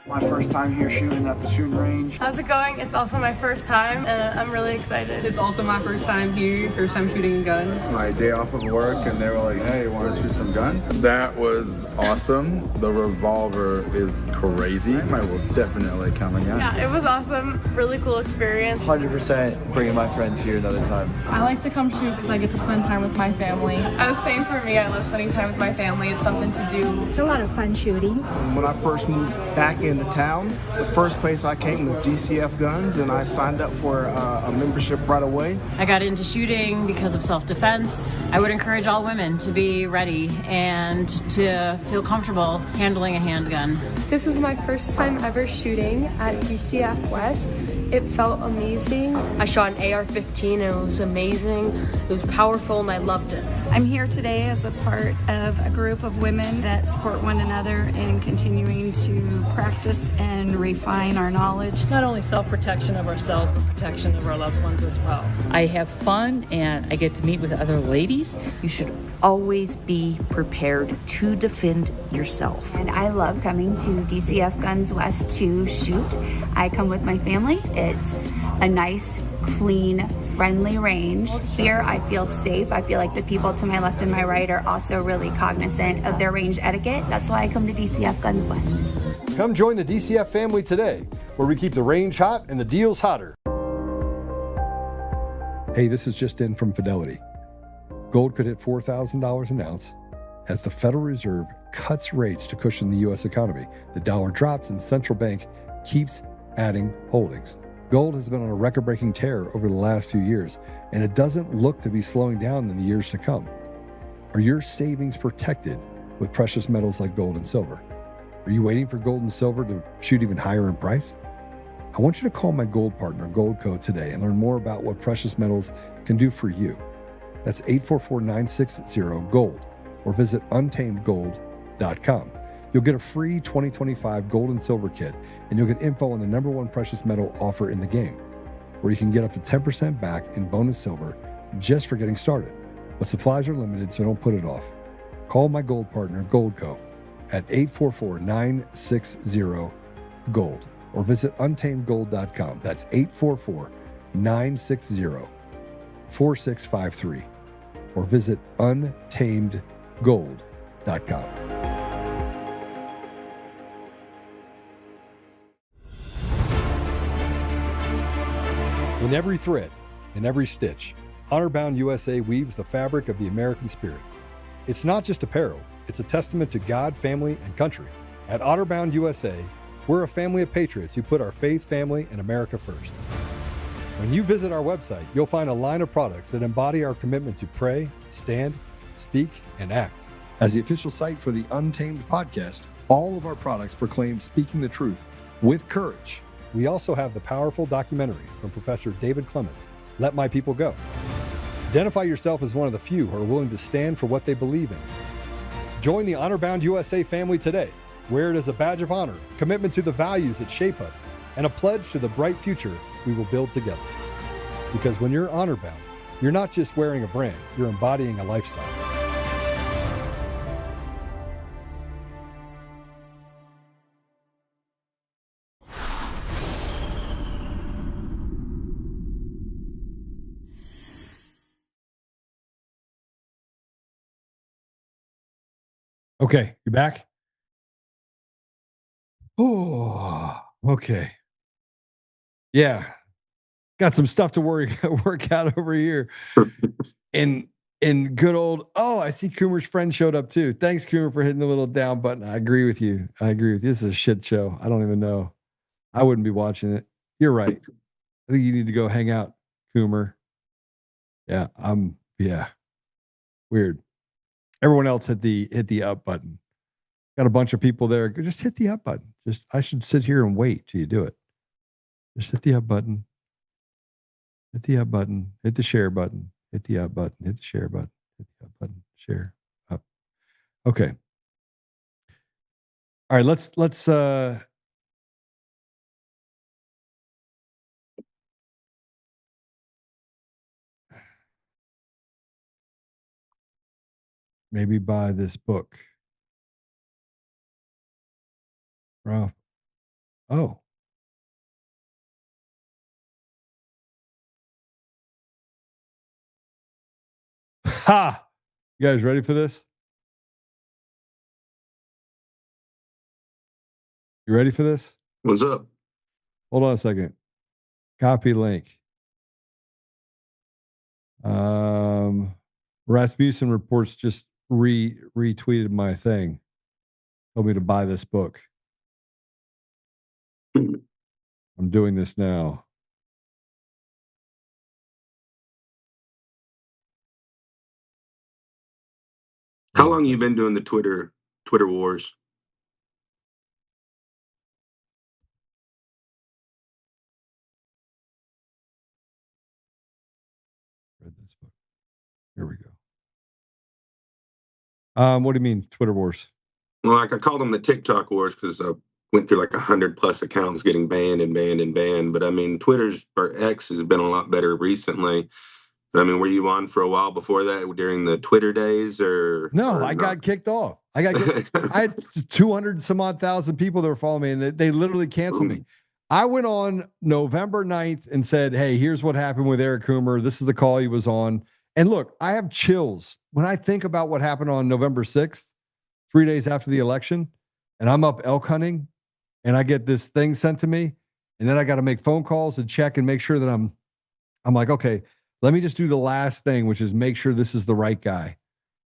My first time here shooting at the shooting range. How's it going? It's also my first time, and I'm really excited. It's also my first time here, first time shooting a gun. My day off of work, and they were like, hey, want to shoot some guns? That was awesome. The revolver is crazy. I will definitely come again. Yeah, it was awesome. Really cool experience. 100% bringing my friends here another time. I like to come shoot because I get to spend time with my family. And the same for me. I love spending time with my family. It's something to do. It's a lot of fun shooting. When I first moved back into town, the first place I came was DCF Guns, and I signed up for a membership right away. I got into shooting because of self-defense. I would encourage all women to be ready and to feel comfortable handling a handgun. This was my first time ever shooting at DCF West. It felt amazing. I shot an AR-15 and it was amazing. It was powerful and I loved it. I'm here today as a part of a group of women that support one another in continuing to practice and refine our knowledge. Not only self-protection of ourselves, but protection of our loved ones as well. I have fun and I get to meet with other ladies. You should always be prepared to defend yourself. And I love coming to DCF Guns West to shoot. I come with my family. It's a nice, clean, friendly range. Here I feel safe. I feel like the people to my left and my right are also really cognizant of their range etiquette. That's why I come to DCF Guns West. Come join the DCF family today, where we keep the range hot and the deals hotter. Hey, this is just in from Fidelity. Gold could hit $4,000 an ounce as the Federal Reserve cuts rates to cushion the U.S. economy. The dollar drops and the central bank keeps adding holdings. Gold has been on a record-breaking tear over the last few years, and it doesn't look to be slowing down in the years to come. Are your savings protected with precious metals like gold and silver? Are you waiting for gold and silver to shoot even higher in price? I want you to call my gold partner, Goldco, today and learn more about what precious metals can do for you. That's 844-960-GOLD or visit untamedgold.com. You'll get a free 2025 gold and silver kit, and you'll get info on the #1 precious metal offer in the game, where you can get up to 10% back in bonus silver just for getting started. But supplies are limited, so don't put it off. Call my gold partner, Goldco, at 844-960-GOLD or visit untamedgold.com. That's 844-960-4653 or visit untamedgold.com. In every thread, in every stitch, Honor-Bound USA weaves the fabric of the American spirit. It's not just apparel, it's a testament to God, family, and country. At Honor-Bound USA, we're a family of patriots who put our faith, family, and America first. When you visit our website, you'll find a line of products that embody our commitment to pray, stand, speak, and act. As the official site for the Untamed podcast, all of our products proclaim speaking the truth with courage. We also have the powerful documentary from Professor David Clements, Let My People Go. Identify yourself as one of the few who are willing to stand for what they believe in. Join the Honor-Bound USA family today. Wear it as a badge of honor, commitment to the values that shape us, and a pledge to the bright future we will build together. Because when you're honor-bound, you're not just wearing a brand, you're embodying a lifestyle. Okay, you back? Oh, okay. Yeah. got some stuff to work out over here. And good old, I see Coomer's friend showed up too. Thanks, Coomer, for hitting the little down button. I agree with you. This is a shit show. I don't even know. I wouldn't be watching it. You're right. I think you need to go hang out, Coomer. Yeah, weird. Everyone else hit the up button. Got a bunch of people there. Just hit the up button. I should sit here and wait till you do it. Just hit the up button. Hit the up button. Hit the share button. Hit the up button. Hit the share button. Hit the up button. Share up. Okay. All right. Let's maybe buy this book. Ralph. Oh. Ha! You guys ready for this? You ready for this? What's up? Hold on a second. Copy link. Rasmussen Reports just retweeted my thing. Told me to buy this book. I'm doing this now. How long you been doing the Twitter wars? Read this book. Here we go. What do you mean, Twitter wars? Well, like I called them the TikTok wars because I went through like 100+ accounts getting banned and banned and banned. But I mean, Twitter's or X has been a lot better recently. I mean, were you on for a while before that during the Twitter days or? No, or I not? got kicked off. I had 200 some odd thousand people that were following me, and they literally canceled me. I went on November 9th and said, hey, here's what happened with Eric Coomer. This is the call he was on. And look, I have chills when I think about what happened on November 6th, 3 days after the election, and I'm up elk hunting, and I get this thing sent to me, and then I got to make phone calls and check and make sure that I'm like, okay, let me just do the last thing, which is make sure this is the right guy,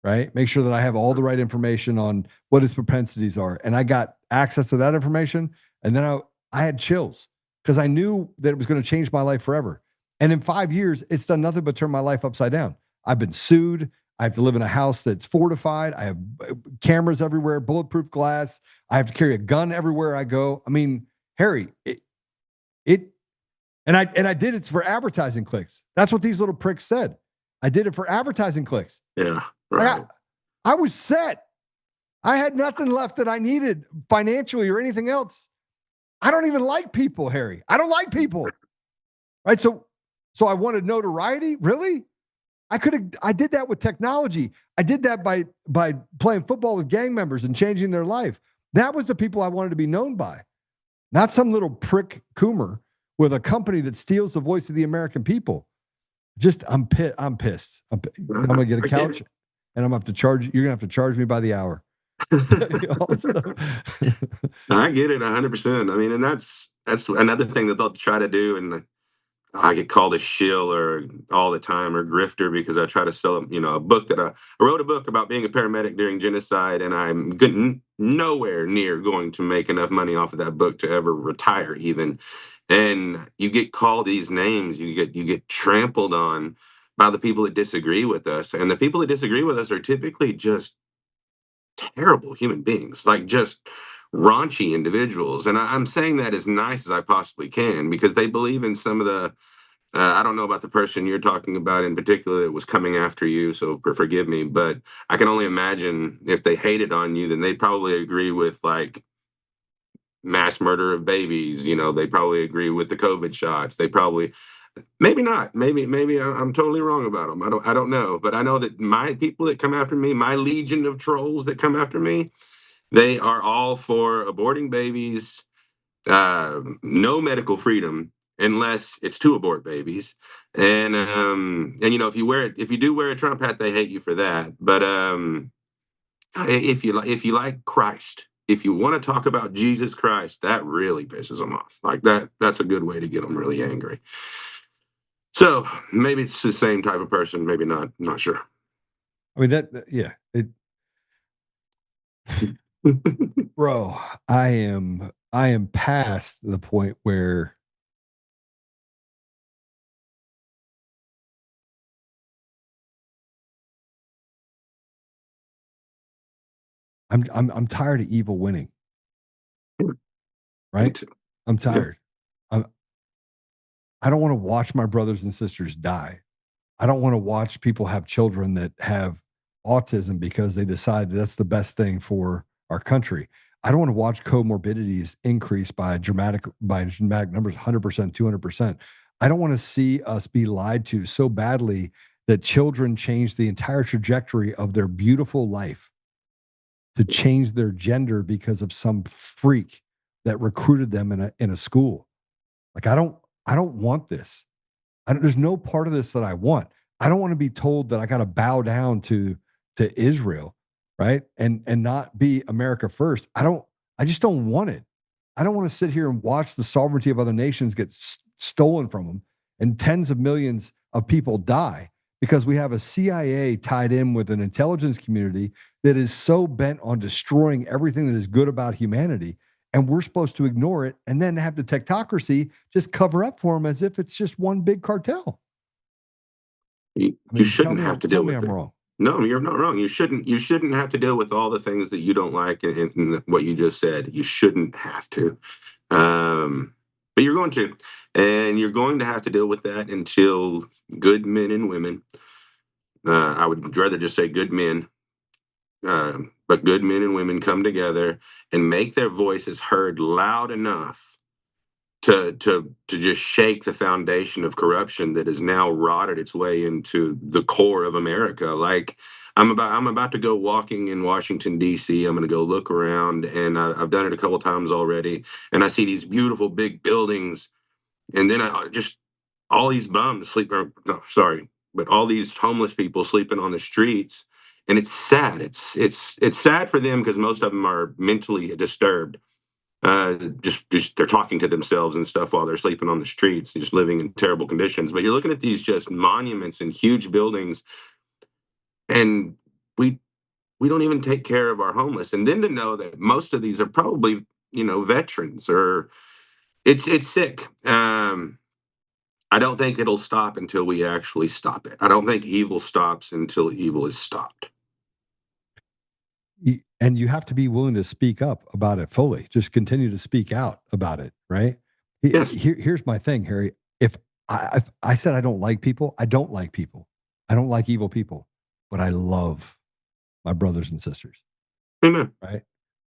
right? Make sure that I have all the right information on what his propensities are. And I got access to that information. And then I had chills because I knew that it was going to change my life forever. And in 5 years, it's done nothing but turn my life upside down. I've been sued. I have to live in a house that's fortified. I have cameras everywhere, bulletproof glass. I have to carry a gun everywhere I go. I mean, Harry, And I did it for advertising clicks. That's what these little pricks said. I did it for advertising clicks. Yeah, right. I was set. I had nothing left that I needed financially or anything else. I don't even like people, Harry. I don't like people. Right? So I wanted notoriety? Really? I did that with technology. I did that by playing football with gang members and changing their life. That was the people I wanted to be known by. Not some little prick Coomer with a company that steals the voice of the American people. I'm pissed. I'm going to get a couch and I'm going to have to charge. You're going to have to charge me by the hour. I get it 100%. I mean, and that's another thing that they'll try to do. And I get called a shill all the time or grifter because I try to sell, a book that I wrote a book about being a paramedic during genocide, and I'm nowhere near going to make enough money off of that book to ever retire even. And you get called these names, you get trampled on by the people that disagree with us. And the people that disagree with us are typically just terrible human beings, like just raunchy individuals. And I'm saying that as nice as I possibly can because they believe in some of the, I don't know about the person you're talking about in particular that was coming after you, so forgive me, but I can only imagine if they hated on you, then they'd probably agree with like mass murder of babies. They probably agree with the COVID shots. They probably, maybe not. Maybe I'm totally wrong about them. I don't know. But I know that my people that come after me, my legion of trolls that come after me, they are all for aborting babies, no medical freedom unless it's to abort babies, and if you do wear a Trump hat, they hate you for that. But if you like Christ, if you want to talk about Jesus Christ, that really pisses them off. Like that's a good way to get them really angry. So maybe it's the same type of person, maybe not. Not sure. I mean, yeah. Bro, I am past the point where I'm tired of evil winning. Right? I'm tired. I don't want to watch my brothers and sisters die. I don't want to watch people have children that have autism because they decide that's the best thing for our country. I don't want to watch comorbidities increase by dramatic numbers, 100%, 200%. I don't want to see us be lied to so badly that children change the entire trajectory of their beautiful life to change their gender because of some freak that recruited them in a school. Like, I don't want this. There's no part of this that I want. I don't want to be told that I got to bow down to Israel, right? And not be America first. I just don't want it. I don't want to sit here and watch the sovereignty of other nations get stolen from them and tens of millions of people die because we have a CIA tied in with an intelligence community that is so bent on destroying everything that is good about humanity. And we're supposed to ignore it and then have the technocracy just cover up for them as if it's just one big cartel. You shouldn't have to deal with it. I'm wrong. No, you're not wrong. You shouldn't have to deal with all the things that you don't like and what you just said. You shouldn't have to. But you're going to. And you're going to have to deal with that until good men and women, I would rather just say good men, but good men and women come together and make their voices heard loud enough to just shake the foundation of corruption that has now rotted its way into the core of America. Like, I'm about to go walking in Washington, D.C. I'm going to go look around, and I've done it a couple times already, and I see these beautiful big buildings, and then I just all these bums sleeping. No, sorry, but all these homeless people sleeping on the streets, and it's sad. It's sad for them because most of them are mentally disturbed. Just they're talking to themselves and stuff while they're sleeping on the streets, just living in terrible conditions. But you're looking at these just monuments and huge buildings, and we don't even take care of our homeless. And then to know that most of these are probably veterans, or it's sick. I don't think it'll stop until we actually stop it. I don't think evil stops until evil is stopped. And you have to be willing to speak up about it fully. Just continue to speak out about it, right? Yes. Here's my thing, Harry. If I said I don't like people, I don't like people. I don't like evil people, but I love my brothers and sisters. Amen. Right?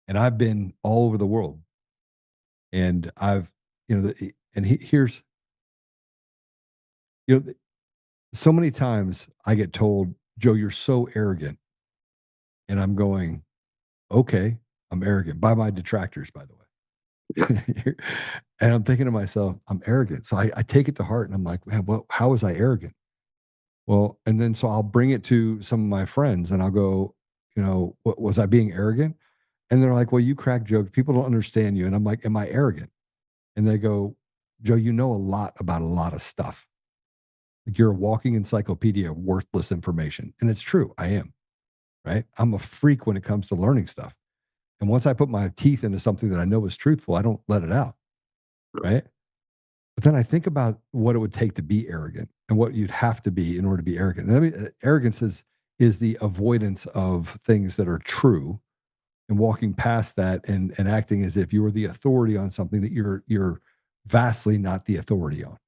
And I've been all over the world, and I've, here's, so many times I get told, Joe, you're so arrogant, and I'm going, okay, I'm arrogant by my detractors, by the way. And I'm thinking to myself, I'm arrogant. So I take it to heart and I'm like, man, well, how was I arrogant? Well, and then so I'll bring it to some of my friends and I'll go, what, was I being arrogant? And they're like, well, you crack jokes. People don't understand you. And I'm like, am I arrogant? And they go, Joe, you know a lot about a lot of stuff. Like, you're a walking encyclopedia of worthless information. And it's true. I am. Right? I'm a freak when it comes to learning stuff. And once I put my teeth into something that I know is truthful, I don't let it out. Right? But then I think about what it would take to be arrogant and what you'd have to be in order to be arrogant. And I mean, arrogance is the avoidance of things that are true and walking past that and acting as if you were the authority on something that you're vastly not the authority on.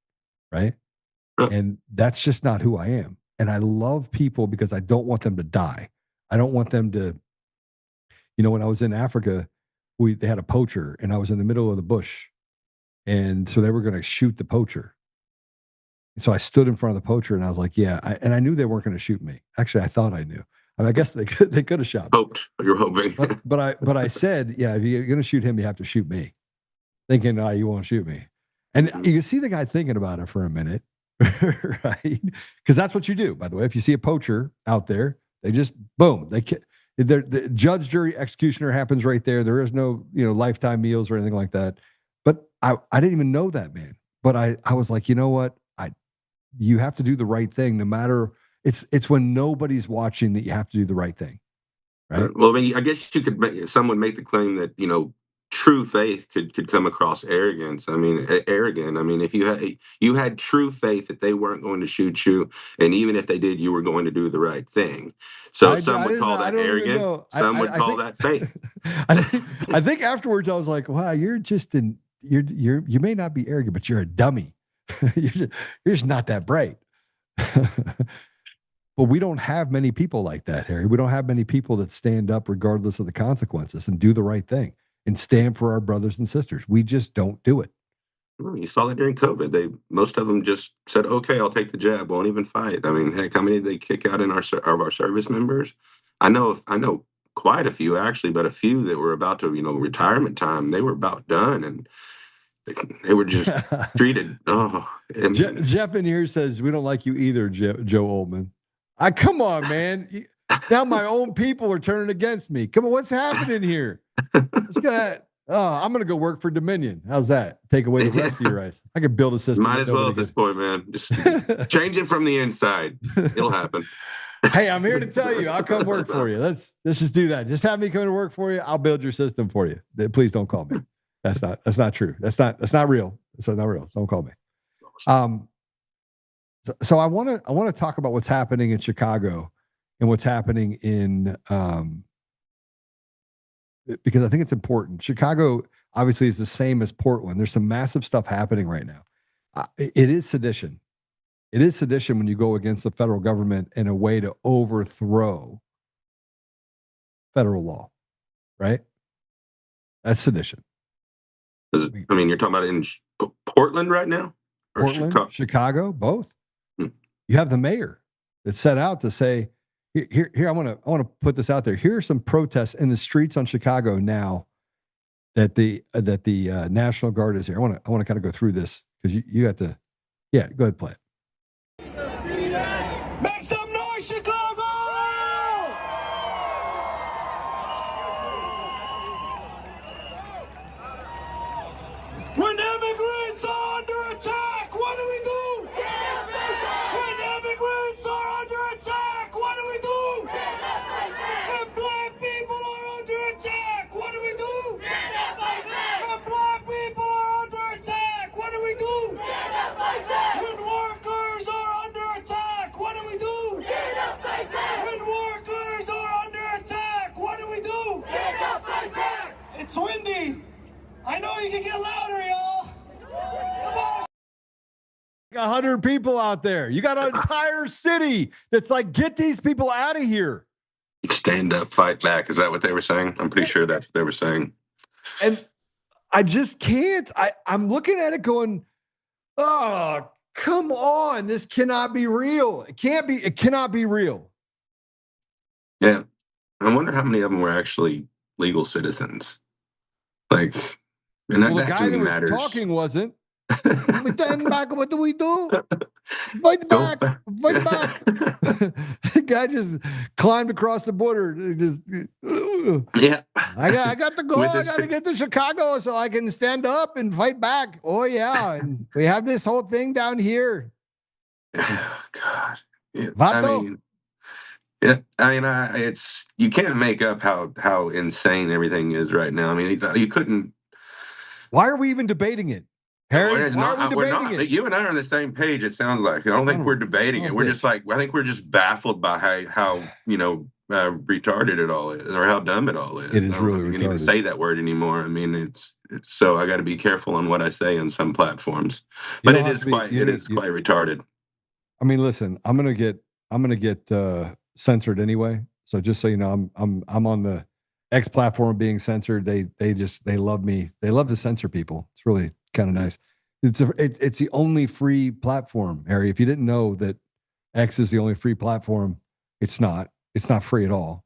Right? And that's just not who I am. And I love people because I don't want them to die. I don't want them to, when I was in Africa, they had a poacher and I was in the middle of the bush. And so they were going to shoot the poacher. And so I stood in front of the poacher and I was like, yeah. And I knew they weren't going to shoot me. Actually, I thought I knew. I mean, I guess they could have shot me. You're hoping. but I said, yeah, if you're going to shoot him, you have to shoot me. Thinking, no, you won't shoot me. And you can see the guy thinking about it for a minute, right? Because that's what you do, by the way. If you see a poacher out there, they just, boom, the judge, jury, executioner happens right there. There is no, lifetime meals or anything like that. But I didn't even know that man. But I was like, you know what? you have to do the right thing, no matter. It's when nobody's watching that you have to do the right thing, right? Well, I mean, I guess you could some would make the claim that, you know, true faith could come across arrogance. I mean, arrogant. I mean, if you had true faith that they weren't going to shoot you, and even if they did, you were going to do the right thing. So some would call that arrogant. Some would call that faith. I think afterwards I was like, wow, you're you may not be arrogant, but you're a dummy. you're just not that bright. But we don't have many people like that, Harry. We don't have many people that stand up regardless of the consequences and do the right thing and stand for our brothers and sisters. We just don't do it. You saw that during COVID. Most of them just said, "Okay, I'll take the jab. Won't even fight." I mean, heck, how many did they kick out of our service members? I know quite a few actually, but a few that were about to, retirement time. They were about done, and they were just treated. Jeff in here says we don't like you either, Joe Oltmann. Come on, man. Now my own people are turning against me. Come on, what's happening here? I'm going to go work for Dominion. How's that? Take away the rest of your rights. I could build a system. Might as well at this point, man. Just change it from the inside. It'll happen. Hey, I'm here to tell you, I'll come work for you. Let's just do that. Just have me come to work for you. I'll build your system for you. Please don't call me. That's not true. That's not real. That's not real. Don't call me. So I want to talk about what's happening in Chicago and what's happening in because I think it's important. Chicago obviously is the same as Portland. There's some massive stuff happening right now. It is sedition. It is sedition when you go against the federal government in a way to overthrow federal law, right? That's sedition. I mean, you're talking about in Portland right now? Or Portland, Chicago, both. You have the mayor that set out to say, here, I want to put this out there. Here are some protests in the streets on Chicago now that the National Guard is here. I want to kind of go through this because you got to, go ahead, play it. Make some noise, Chicago! When immigrants are under attack, what do we do? When immigrants are under attack, what do we do? When black people are under attack, what do we do? When black people are under attack, what do we do? When workers are under attack, what do we do? When workers are under attack, what do we do? It's windy. I know you can get louder, y'all. Come on. 100 people out there. You got an entire city that's like, get these people out of here. Stand up, fight back. Is that what they were saying? I'm pretty sure that's what they were saying. And I just can't. I'm looking at it going, oh, come on. This cannot be real. It cannot be real. Yeah. I wonder how many of them were actually legal citizens. Like, and the guy that was matters. talking wasn't. We stand back. What do we do? Fight back. Fight back. The guy just climbed across the border. Yeah. I got to go. I got to get to Chicago so I can stand up and fight back. Oh, yeah. And we have this whole thing down here. Oh, God. Yeah. Vato. It's you can't make up how insane everything is right now. I mean, you couldn't. Why are we even debating it? Harry, why are we debating it? You and I are on the same page, it sounds like. I don't think we're debating it. We're just like, I think we're just baffled by how retarded it all is, or how dumb it all is. It is really retarded. You can even say that word anymore. I mean, it's so I got to be careful on what I say on some platforms. But it is quite retarded. I mean, listen, I'm gonna get censored anyway. So just so you know, I'm on the X platform being censored. They love me. They love to censor people. It's really kind of nice. It's the only free platform, Harry. If you didn't know that X is the only free platform, it's not free at all.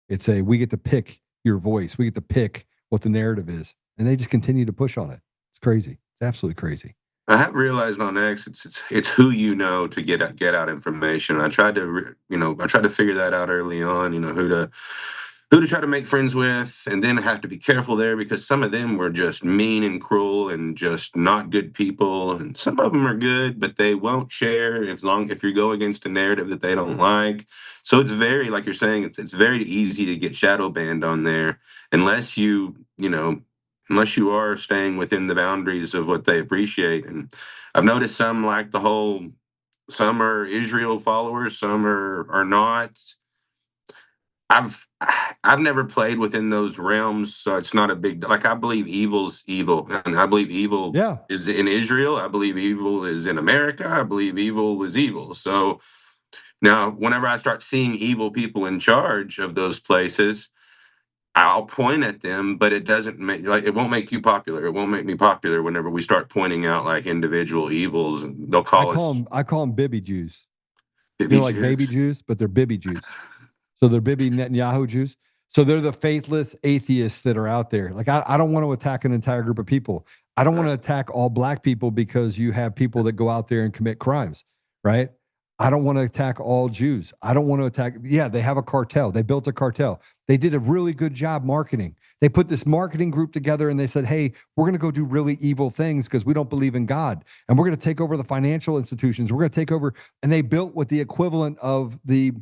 We get to pick your voice. We get to pick what the narrative is, and they just continue to push on it. It's crazy. It's absolutely crazy. I have realized on X, it's who you know to get out information. I tried to figure that out early on. Who who to try to make friends with, and then I have to be careful there because some of them were just mean and cruel and just not good people, and some of them are good, but they won't share if you go against a narrative that they don't like. So it's very, like you're saying, it's very easy to get shadow banned on there unless unless you are staying within the boundaries of what they appreciate. And I've noticed some like some are Israel followers, some are not. I've never played within those realms, so it's not a big like. I believe evil's evil, and I believe evil is in Israel. I believe evil is in America. I believe evil is evil. So now, whenever I start seeing evil people in charge of those places, I'll point at them, but it doesn't make it won't make you popular. It won't make me popular whenever we start pointing out like individual evils. And they'll I call them Bibi Jews. Bibi like Jews? baby Jews, but they're Bibi Jews. So they're Bibi Netanyahu Jews. So they're the faithless atheists that are out there. Like I don't want to attack an entire group of people. I don't want to attack all black people because you have people that go out there and commit crimes, right? I don't want to attack all Jews. I don't want to attack. Yeah, they have a cartel. They built a cartel. They did a really good job marketing. They put this marketing group together and they said, hey, we're going to go do really evil things because we don't believe in God. And we're going to take over the financial institutions. We're going to take over. And they built what the equivalent of the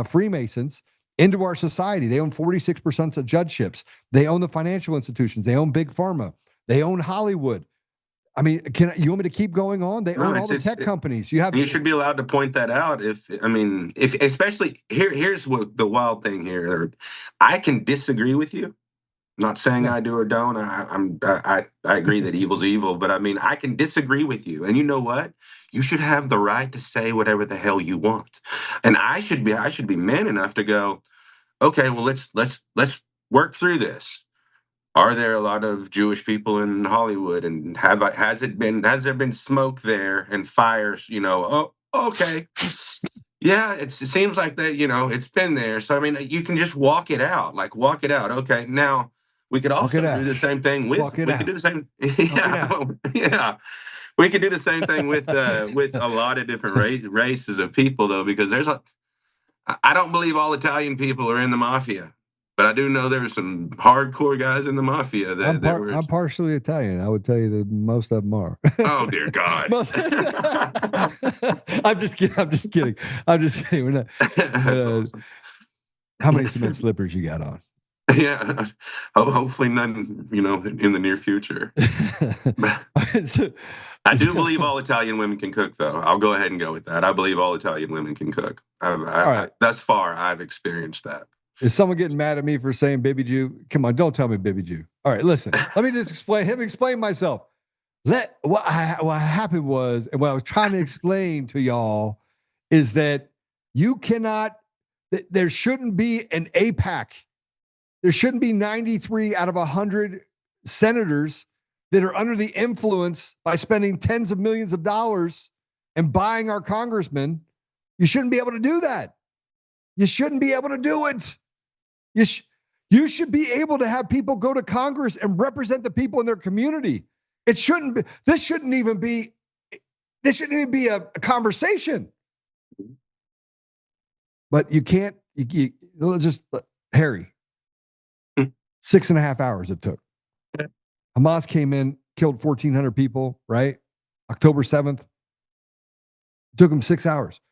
Freemasons into our society. They own 46% of judgeships. They own the financial institutions. They own Big Pharma. They own Hollywood. I mean, you want me to keep going on? They own all the tech companies. You should be allowed to point that out. If especially here's what the wild thing here. I can disagree with you. Not saying I do or don't. I agree that evil's evil, but I mean I can disagree with you. And you know what? You should have the right to say whatever the hell you want. And I should be man enough to go, okay, well let's work through this. Are there a lot of Jewish people in Hollywood, and has there been smoke there and fires? Oh, okay, yeah, it seems like that. It's been there. So I mean, you can just walk it out. Okay, now we could also do the same thing with. We could do the same. Yeah, yeah. We could do the same thing with a lot of different races of people, though, because I don't believe all Italian people are in the mafia. But I do know there's some hardcore guys in the mafia I'm partially Italian. I would tell you that most of them are. Oh dear God! I'm just kidding. We're not. Awesome. How many cement slippers you got on? Yeah, hopefully none. In the near future. I do believe all Italian women can cook, though. I'll go ahead and go with that. I believe all Italian women can cook. Thus far, I've experienced that. Is someone getting mad at me for saying Bibi Jew? Come on, don't tell me Bibi Jew. All right, listen. Let me just explain myself. What happened was, and what I was trying to explain to y'all is that you cannot. There shouldn't be an AIPAC. There shouldn't be 93 out of 100 senators that are under the influence by spending tens of millions of dollars and buying our congressmen. You shouldn't be able to do that. You shouldn't be able to do it. You should be able to have people go to Congress and represent the people in their community. This shouldn't even be a conversation. But you can't, Harry, 6.5 hours it took. Hamas came in, killed 1,400 people, right? October 7th. It took them 6 hours.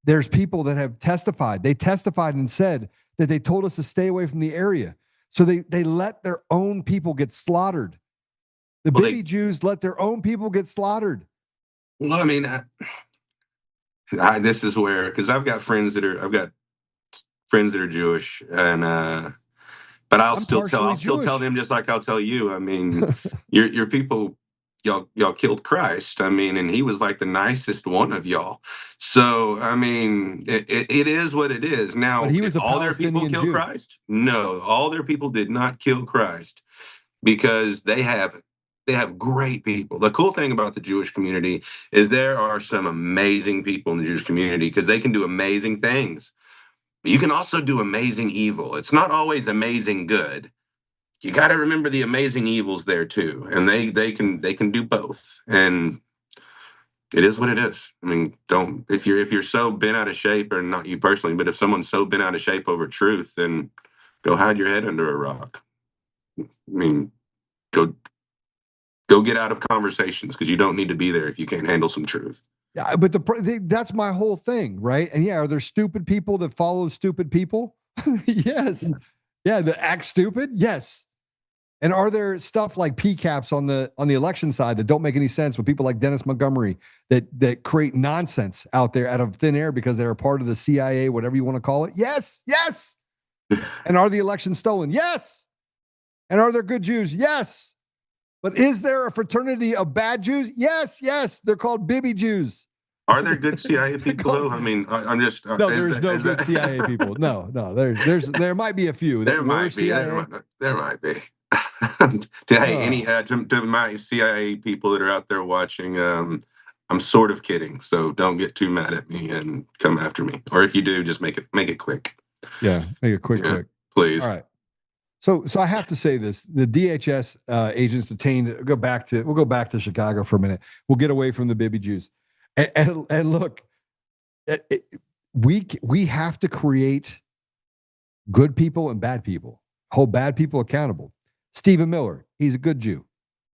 There's people that have testified. They testified and said that they told us to stay away from the area. So they let their own people get slaughtered. Bibi Jews let their own people get slaughtered. Well, I mean, this is where, because I've got friends that are Jewish, and but I'll still tell them just like I'll tell you. I mean, your people. Y'all killed Christ. I mean, and he was like the nicest one of y'all. So, I mean, it is what it is. Now, but he was all their people kill Christ? No, all their people did not kill Christ because they have great people. The cool thing about the Jewish community is there are some amazing people in the Jewish community because they can do amazing things. But you can also do amazing evil. It's not always amazing good. You got to remember the amazing evils there too, and they can do both. And it is what it is. I mean, if you're so bent out of shape, or not you personally, but if someone's so bent out of shape over truth, then Go hide your head under a rock. I mean, go get out of conversations because you don't need to be there if you can't handle some truth. Yeah, but that's my whole thing, right? And yeah, are there stupid people that follow stupid people? Yes. Yeah, that act stupid? Yes. And are there stuff like PCAPs on the election side that don't make any sense with people like Dennis Montgomery that create nonsense out there out of thin air because they're a part of the CIA, whatever you want to call it? Yes, yes. And are the elections stolen? Yes. And are there good Jews? Yes. But is there a fraternity of bad Jews? Yes, yes. They're called Bibi Jews. Are there good CIA people though? I mean, I'm just no. There's no good CIA people. No. There might be a few. There might be. There might be. To my CIA people that are out there watching, I'm sort of kidding. So don't get too mad at me and come after me. Or if you do, just make it quick. Yeah, make it quick, please. All right. So I have to say this: the DHS agents detained. We'll go back to Chicago for a minute. We'll get away from the Bibi Jews, and look, we have to create good people and bad people. Hold bad people accountable. Stephen Miller, he's a good Jew.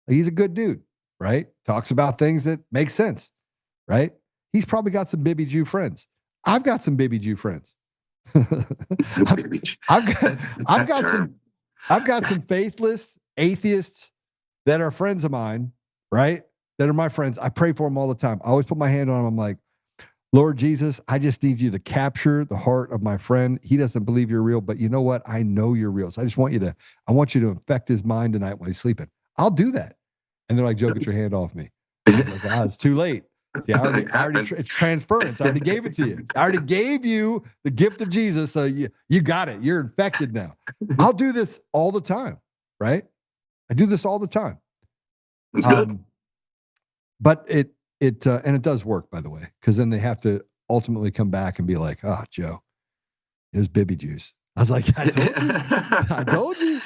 He's a good dude, right? Talks about things that make sense, right? He's probably got some Bibi Jew friends. I've got some Bibi Jew friends. I've got some faithless atheists that are friends of mine, right? That are my friends. I pray for them all the time. I always put my hand on them. I'm like, Lord Jesus, I just need you to capture the heart of my friend. He doesn't believe you're real, but you know what? I know you're real. So I want you to infect his mind tonight when he's sleeping. I'll do that. And they're like, Joe, get your hand off me. I'm like, it's too late. See, it's transference. I already gave it to you. I already gave you the gift of Jesus. So you got it. You're infected now. I'll do this all the time, right? I do this all the time. That's good. But it does work, by the way, because then they have to ultimately come back and be like, oh, Joe, it was Bibi Juice. I was like, I told you.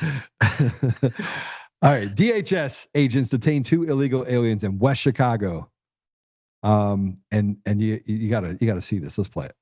All right. DHS agents detained 2 illegal aliens in West Chicago. And you gotta see this. Let's play it.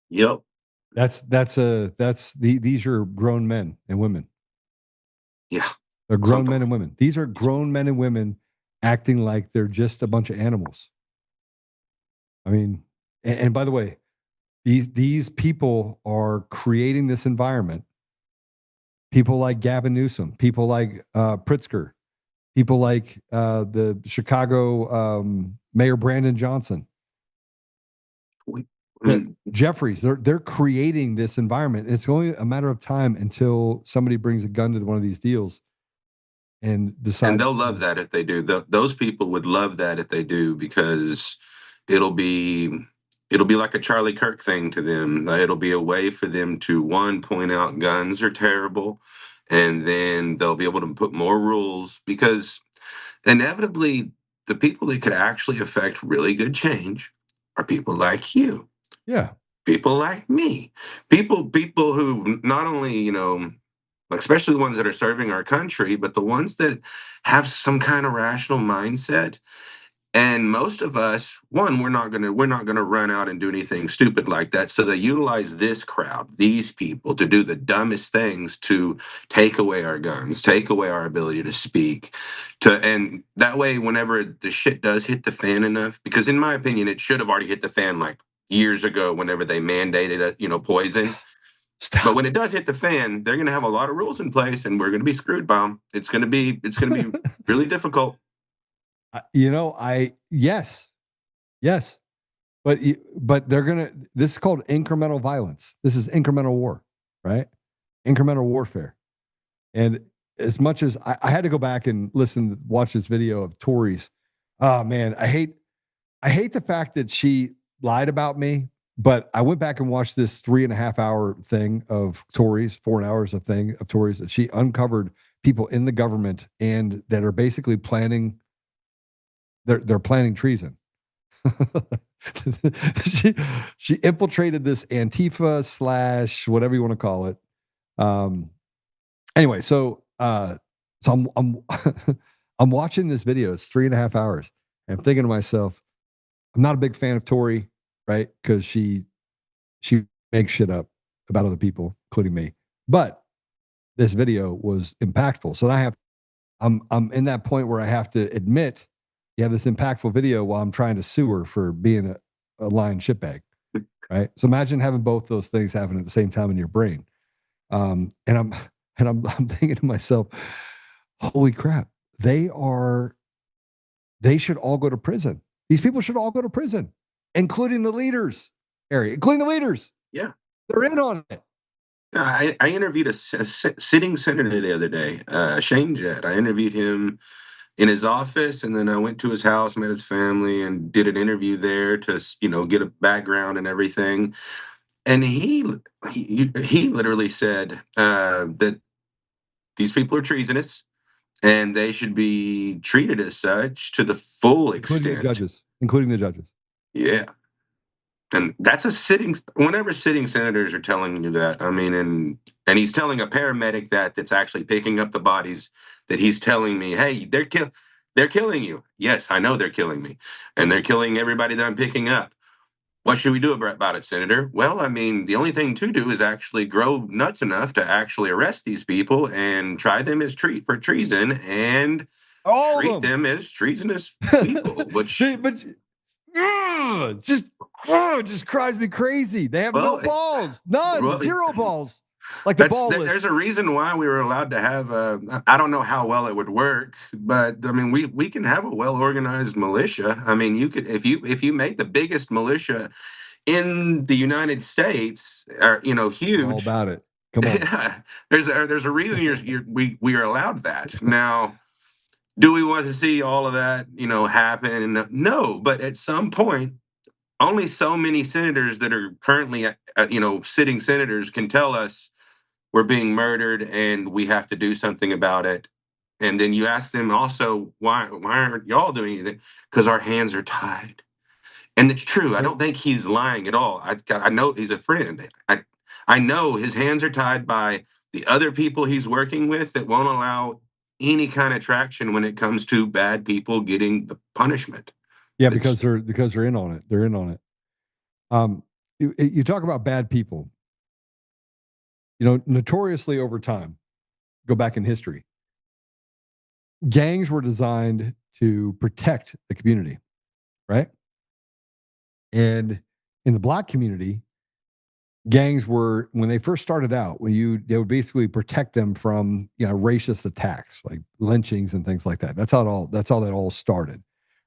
Yep. These are grown men and women. Yeah. They're grown men and women. These are grown men and women acting like they're just a bunch of animals. I mean, and by the way, these people are creating this environment. People like Gavin Newsom, people like Pritzker, people like the Chicago Mayor Brandon Johnson. Jeffries, they're creating this environment. It's only a matter of time until somebody brings a gun to one of these deals and decides. And they'll love that if they do. Those people would love that if they do, because it'll be like a Charlie Kirk thing to them. It'll be a way for them to, one, point out guns are terrible, and then they'll be able to put more rules, because inevitably the people that could actually affect really good change are people like you. Yeah. People like me. People who not only, especially the ones that are serving our country, but the ones that have some kind of rational mindset And most of us, one, we're not gonna run out and do anything stupid like that. So they utilize this crowd, these people, to do the dumbest things to take away our guns, take away our ability to speak. And that way, whenever the shit does hit the fan enough, because in my opinion, it should have already hit the fan like years ago, whenever they mandated poison. But when it does hit the fan, they're gonna have a lot of rules in place, and we're gonna be screwed by them. It's gonna be really difficult. Yes, but this is called incremental violence. This is incremental war, right? Incremental warfare. And as much as I had to go back and watch this video of Tori's, oh man, I hate the fact that she lied about me, but I went back and watched this 3.5 hour thing of Tori's, 4 hours of Tori's, that she uncovered people in the government and that are basically planning. They're planning treason. she infiltrated this Antifa / whatever you want to call it. Anyway, so I'm I'm watching this video. It's 3.5 hours. And I'm thinking to myself, I'm not a big fan of Tori, right? Because she makes shit up about other people, including me. But this video was impactful. So I'm in that point where I have to admit, you have this impactful video while I'm trying to sue her for being a lying shitbag, right? So imagine having both those things happen at the same time in your brain. And I'm thinking to myself, holy crap, they should all go to prison. These people should all go to prison, including the leaders, including the leaders. Yeah. They're in on it. I interviewed a sitting senator the other day, Shane Jett. I interviewed him in his office, and then I went to his house, met his family, and did an interview there to get a background and everything. And he literally said that these people are treasonous, and they should be treated as such to the full extent. Including the judges. Yeah. And that's whenever sitting senators are telling you that, I mean, and he's telling a paramedic that's actually picking up the bodies, that he's telling me, hey, they're killing you. Yes, I know they're killing me. And they're killing everybody that I'm picking up. What should we do about it, Senator? Well, I mean, the only thing to do is actually grow nuts enough to actually arrest these people and try them as for treason and treat them as treasonous people, which... It just drives me crazy. They have no balls, zero balls. Like the ball list. There's a reason why we were allowed to have I don't know how well it would work, but I mean, we can have a well-organized militia. I mean, you could, if you make the biggest militia in the United States, huge. All about it. Come on. Yeah, there's a reason we are allowed that. Now, do we want to see all of that, happen? No, but at some point, only so many senators that are currently, sitting senators can tell us we're being murdered and we have to do something about it. And then you ask them also, why aren't y'all doing anything? Because our hands are tied. And it's true. I don't think he's lying at all. I know he's a friend. I know his hands are tied by the other people he's working with that won't allow any kind of traction when it comes to bad people getting the punishment. Yeah, because they're in on it. They're in on it. You talk about bad people. Notoriously over time, go back in history, gangs were designed to protect the community, right? And in the Black community, gangs were, when they first started out, they would basically protect them from racist attacks like lynchings and things like that. That's how that all started,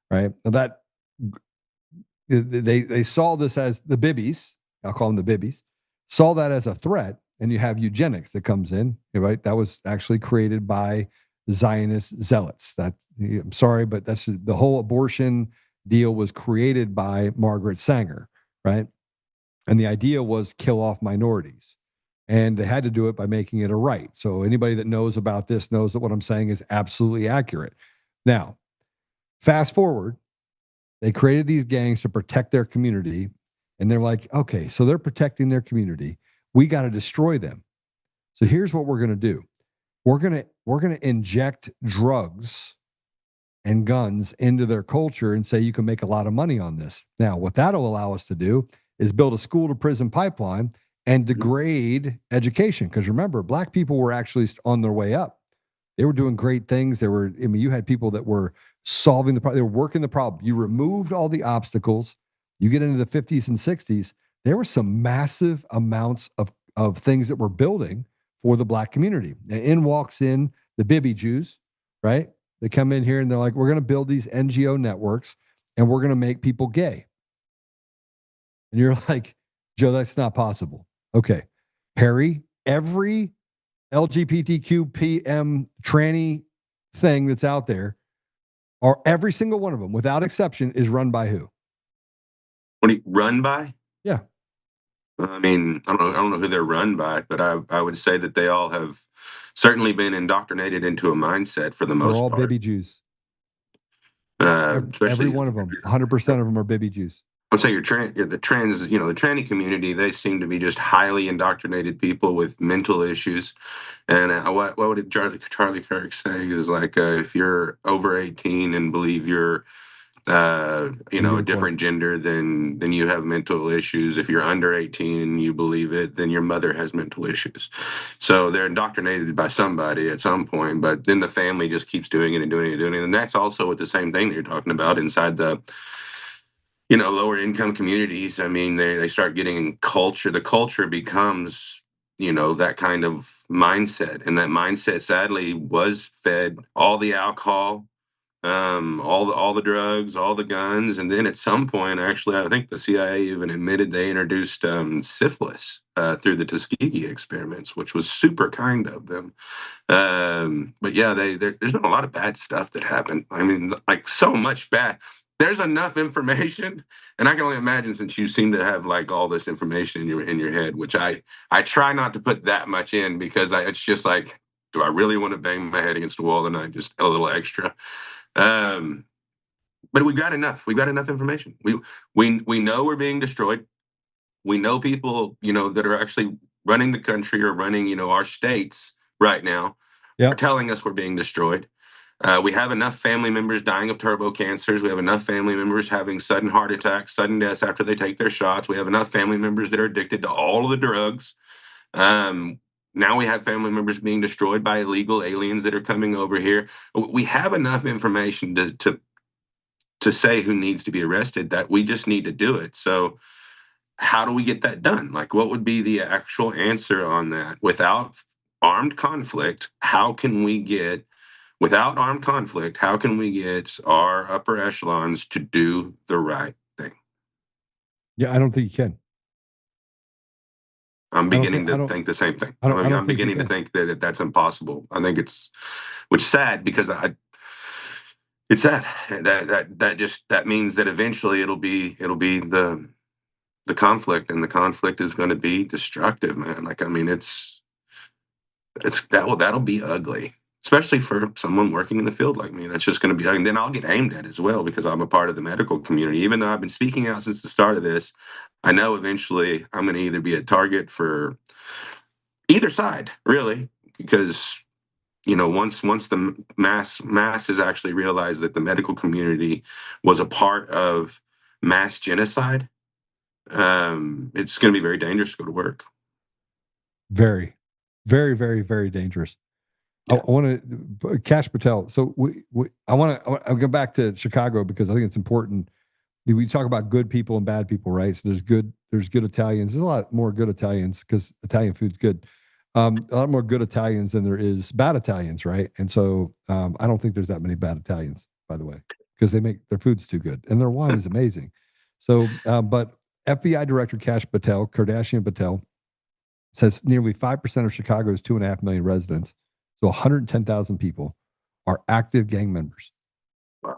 right? Now that they saw this as the bibbies, I'll call them the bibbies, saw that as a threat, and you have eugenics that comes in, right? That was actually created by Zionist zealots. I'm sorry, but that's the whole abortion deal was created by Margaret Sanger, right? And the idea was kill off minorities. And they had to do it by making it a right. So anybody that knows about this knows that what I'm saying is absolutely accurate. Now, fast forward, they created these gangs to protect their community. And they're like, okay, so they're protecting their community. We got to destroy them. So here's what we're going to do. We're going to inject drugs and guns into their culture and say you can make a lot of money on this. Now, what that'll allow us to do is build a school to prison pipeline and degrade education. Because remember, black people were actually on their way up. They were doing great things. You had people that were solving the problem. They were working the problem. You removed all the obstacles. You get into the 50s and 60s, there were some massive amounts of things that we're building for the black community. And in walks in the Bibi Jews, right? They come in here and they're like, we're going to build these NGO networks and we're going to make people gay. And you're like, Joe, that's not possible. Okay. Harry, every LGBTQ PM tranny thing that's out there, or every single one of them, without exception, is run by who? What do you run by? Yeah. I mean, I don't know who they're run by, but I would say that they all have certainly been indoctrinated into a mindset for the most part. They're all Bibi Jews. Especially Every one of them, 100% of them are Bibi Jews. I'd say the tranny community, they seem to be just highly indoctrinated people with mental issues. And what did Charlie Kirk say? He was like, if you're over 18 and believe you're a different gender, then you have mental issues. If you're under 18 and you believe it, then your mother has mental issues. So they're indoctrinated by somebody at some point, but then the family just keeps doing it and doing it and doing it. And that's also with the same thing that you're talking about inside the lower income communities. I mean, they start getting culture. The culture becomes, that kind of mindset. And that mindset, sadly, was fed all the alcohol, all the drugs, all the guns. And then at some point, actually, I think the CIA even admitted they introduced syphilis through the Tuskegee experiments, which was super kind of them. But yeah, there's been a lot of bad stuff that happened. I mean, like so much bad. There's enough information, and I can only imagine, since you seem to have like all this information in your head, which I try not to put that much in, because it's just like, do I really want to bang my head against the wall tonight? Just a little extra. But we've got enough. We've got enough information. We know we're being destroyed. We know people, that are actually running the country or running, our states right now are telling us we're being destroyed. We have enough family members dying of turbo cancers. We have enough family members having sudden heart attacks, sudden deaths after they take their shots. We have enough family members that are addicted to all of the drugs. Now we have family members being destroyed by illegal aliens that are coming over here. We have enough information to say who needs to be arrested, that we just need to do it. So how do we get that done? Like, what would be the actual answer on that? Without armed conflict, how can we get our upper echelons to do the right thing? Yeah, I don't think you can. I'm beginning to think the same thing. I'm beginning to think that that's impossible. I think which is sad, because it's sad. That means that eventually it'll be the conflict, and the conflict is going to be destructive, man. Like, I mean, that'll be ugly. Especially for someone working in the field like me. That's just going to be, and then I'll get aimed at as well, because I'm a part of the medical community. Even though I've been speaking out since the start of this, I know eventually I'm going to either be a target for either side, really, because once the masses actually realize that the medical community was a part of mass genocide, it's going to be very dangerous to go to work. Very, very, very, very dangerous. Yeah. I want to Kash Patel. So I'll go back to Chicago, because I think it's important. We talk about good people and bad people, right? So there's good Italians. There's a lot more good Italians, because Italian food's good. A lot more good Italians than there is bad Italians, right? And so I don't think there's that many bad Italians, by the way, because they make their food's too good and their wine is amazing. So, but FBI Director Kash Patel, Kardashian Patel, says nearly 5% of Chicago's 2.5 million residents, so 110,000 people, are active gang members. Wow.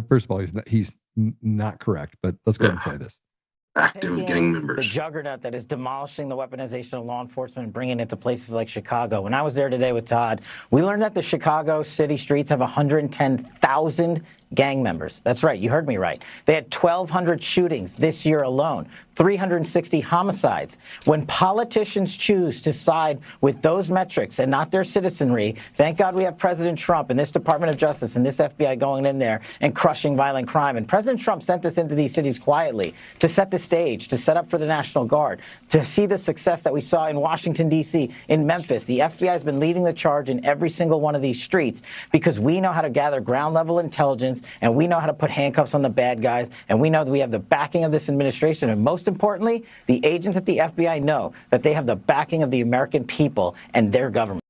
First of all, he's not correct, but let's go ahead and play this. Active gang members. The juggernaut that is demolishing the weaponization of law enforcement and bringing it to places like Chicago. When I was there today with Todd, we learned that the Chicago city streets have 110,000 gang members. That's right, you heard me right. They had 1,200 shootings this year alone, 360 homicides. When politicians choose to side with those metrics and not their citizenry, thank God we have President Trump and this Department of Justice and this FBI going in there and crushing violent crime. And President Trump sent us into these cities quietly to set the stage, to set up for the National Guard, to see the success that we saw in Washington, D.C., in Memphis. The FBI has been leading the charge in every single one of these streets because we know how to gather ground-level intelligence, and we know how to put handcuffs on the bad guys, and we know that we have the backing of this administration. And most importantly, the agents at the FBI know that they have the backing of the American people and their government.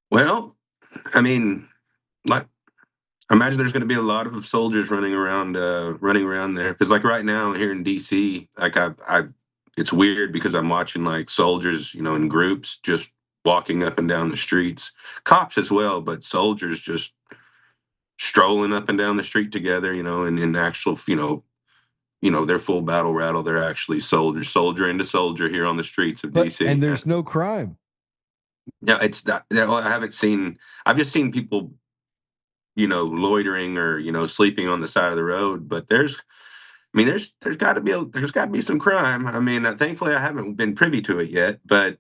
Well, I mean, like, imagine there's going to be a lot of soldiers running around there, because like right now here in DC, like it's weird because I'm watching like soldiers, in groups just walking up and down the streets, cops as well, but soldiers just strolling up and down the street together, and in actual, they're full battle rattle. They're actually soldiers, soldier into soldier here on the streets of DC. And there's no crime. Yeah, it's not. I've just seen people, loitering or sleeping on the side of the road. But there's got to be some crime. I mean, thankfully I haven't been privy to it yet, but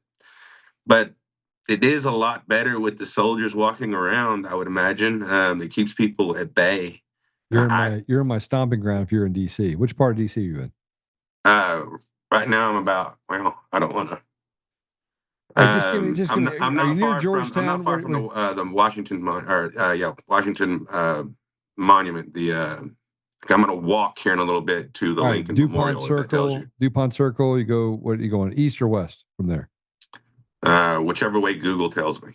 it is a lot better with the soldiers walking around, I would imagine. It keeps people at bay. You're in my stomping ground if you're in DC. Which part of DC are you in? Right now I'm about, I don't want to. I'm not far from the Washington Washington Monument. I'm going to walk here in a little bit to the Lincoln Memorial. DuPont Circle. You go. What are you going? East or west from there? Whichever way Google tells me.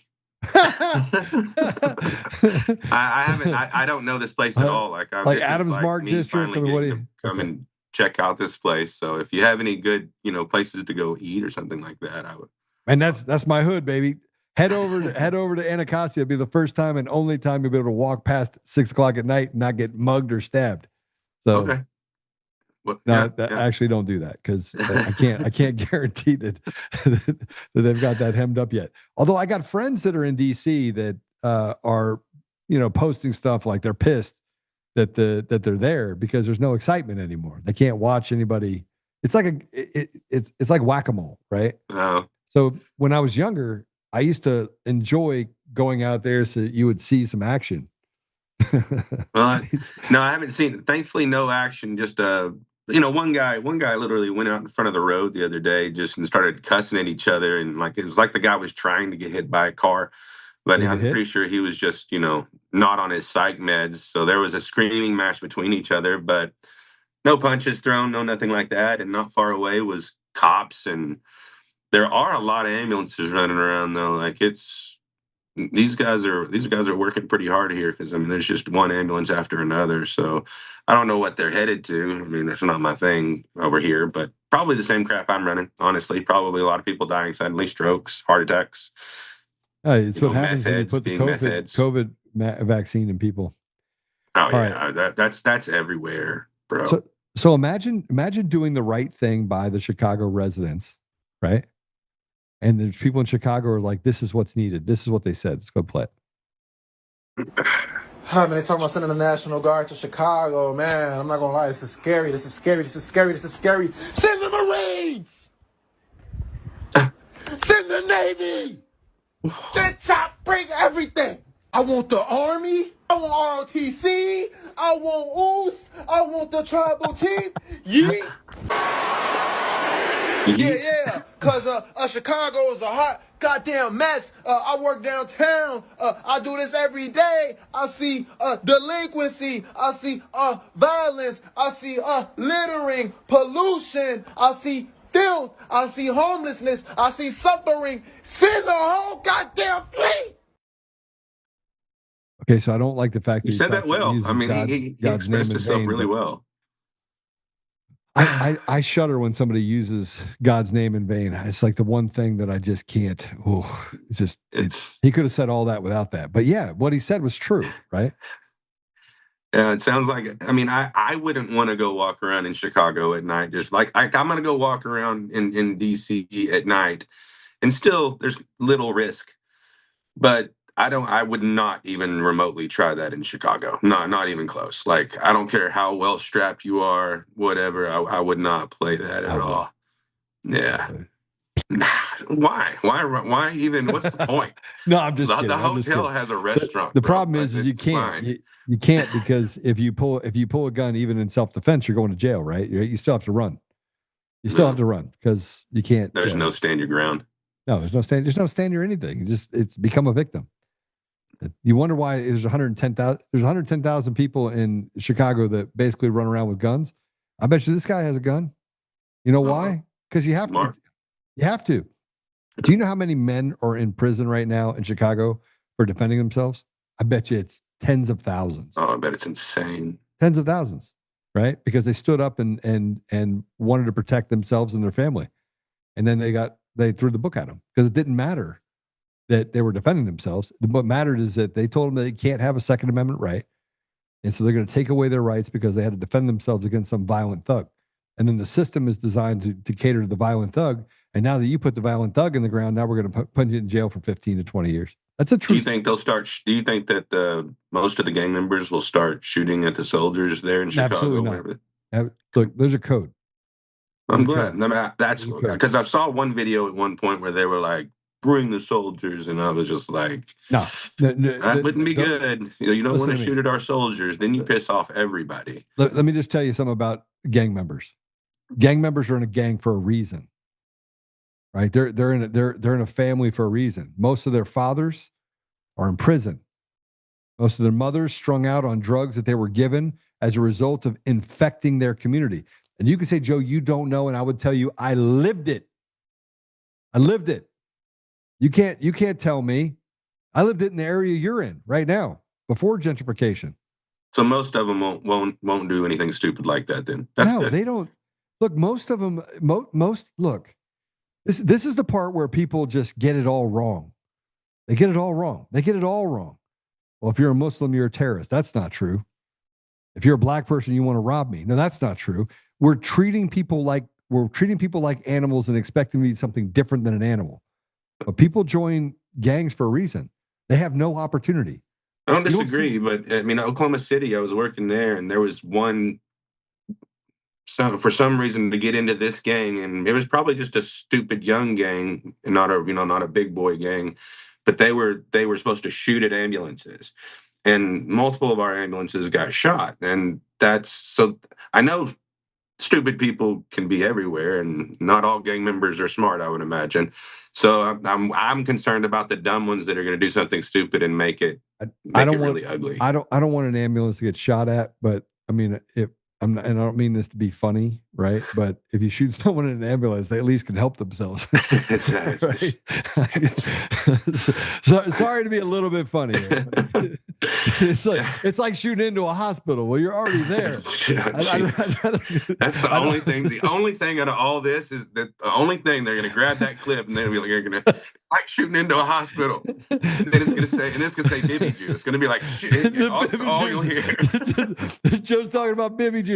I don't know this place at all. Like Adams Mark District. What do you come and check out this place? So if you have any good, places to go eat or something like that, I would. And that's my hood, baby. Head over to Anacostia. It'll be the first time and only time you'll be able to walk past 6 o'clock at night and not get mugged or stabbed. So okay. Well, actually don't do that because I can't guarantee that they've got that hemmed up yet. Although I got friends that are in DC that are posting stuff like they're pissed that they're there because there's no excitement anymore. They can't watch anybody. It's like it's like whack-a-mole, right? Oh. So when I was younger, I used to enjoy going out there so you would see some action. Well, no, I haven't seen it. Thankfully, no action. Just one guy literally went out in front of the road the other day and started cussing at each other, and it was like the guy was trying to get hit by a car, but I'm pretty sure he was just not on his psych meds. So there was a screaming match between each other, but no punches thrown, no nothing like that. And not far away was cops, and there are a lot of ambulances running around though. Like these guys are working pretty hard here because there's just one ambulance after another. So I don't know what they're headed to. That's not my thing over here, but probably the same crap I'm running. Honestly, probably a lot of people dying suddenly, strokes, heart attacks. It's what happens when you put the COVID vaccine in people. Oh yeah, right. That's everywhere, bro. So imagine doing the right thing by the Chicago residents, right? And there's people in Chicago are like, this is what's needed. This is what they said. Let's go play it. Man, they talking about sending the National Guard to Chicago, man. I'm not going to lie. This is scary. This is scary. This is scary. This is scary. Send the Marines! Send the Navy! Get chop, bring everything. I want the Army. I want ROTC. I want OOS. I want the tribal chief. Yeet. Yeah, because Chicago is a hot goddamn mess. I work downtown. I do this every day. I see delinquency. I see violence. I see littering, pollution. I see filth. I see homelessness. I see suffering. Send the whole goddamn fleet. Okay, so I don't like the fact that you said that well. He expressed himself really well. I shudder when somebody uses God's name in vain. It's like the one thing that I just can't. He could have said all that without that. But yeah, what he said was true, right? It sounds like it. I wouldn't want to go walk around in Chicago at night. Just like I'm going to go walk around in DC at night, and still there's little risk. But I would not even remotely try that in Chicago. No, not even close. Like, I don't care how well strapped you are, whatever. I would not play that at all. Yeah. Why even? What's the point? No, I'm just kidding. The I'm just hotel kidding. has a restaurant. The bro. problem is you It's can't. fine. You can't, because if you pull a gun, even in self-defense, you're going to jail, right? You still have to run. You still have to run because you can't. There's no stand your ground. No, there's no stand. There's no stand or anything. It's become a victim. You wonder why there's 110,000. There's 110,000 people in Chicago that basically run around with guns. I bet you this guy has a gun. You know why? Because you have to. You have to. Do you know how many men are in prison right now in Chicago for defending themselves? I bet you it's tens of thousands. Oh, I bet it's insane. Tens of thousands, right? Because they stood up and wanted to protect themselves and their family, and then they threw the book at them because it didn't matter that they were defending themselves. What mattered is that they told them they can't have a Second Amendment right, and so they're going to take away their rights because they had to defend themselves against some violent thug. And then the system is designed to cater to the violent thug. And now that you put the violent thug in the ground, now we're going to put you in jail for 15 to 20 years. That's a truth. Do you think they'll start? Do you think that most of the gang members will start shooting at the soldiers there in Chicago? Absolutely not. Look, there's a code. I'm glad. That's because I saw one video at one point where they were like, "Bring the soldiers," and I was just like, "No, that wouldn't be good. You don't want to shoot me. at our soldiers. Then you piss off everybody." Let me just tell you something about gang members. Gang members are in a gang for a reason. Right? They're in a family for a reason. Most of their fathers are in prison. Most of their mothers strung out on drugs that they were given as a result of infecting their community. And you can say, Joe, you don't know, and I would tell you, I lived it. I lived it. You can't tell me. I lived it in the area you're in right now before gentrification. So most of them won't do anything stupid like that. Then that's no, good. They don't. Look, most of them. Look. This is the part where people just get it all wrong. They get it all wrong. Well, if you're a Muslim, you're a terrorist. That's not true. If you're a black person, you want to rob me. No, that's not true. We're treating people like animals and expecting to be something different than an animal. But people join gangs for a reason. They have no opportunity. I don't disagree, but I mean, Oklahoma City, I was working there, and there was one. For some reason to get into this gang, and it was probably just a stupid young gang and not a big boy gang, but they were supposed to shoot at ambulances, and multiple of our ambulances got shot. And so I know stupid people can be everywhere, and not all gang members are smart, I would imagine. So I'm concerned about the dumb ones that are going to do something stupid and make it really ugly. I don't want an ambulance to get shot at, but I mean, and I don't mean this to be funny, right? But if you shoot someone in an ambulance, they at least can help themselves. Right? So, sorry to be a little bit funny. It's like shooting into a hospital. Well, you're already there. That's the only thing. The only thing out of all this is that the only thing they're going to grab that clip and they're going to like shooting into a hospital. And then it's going to say Bibby Jew. It's going to be like all you'll hear. Joe's talking about Bibby Jews.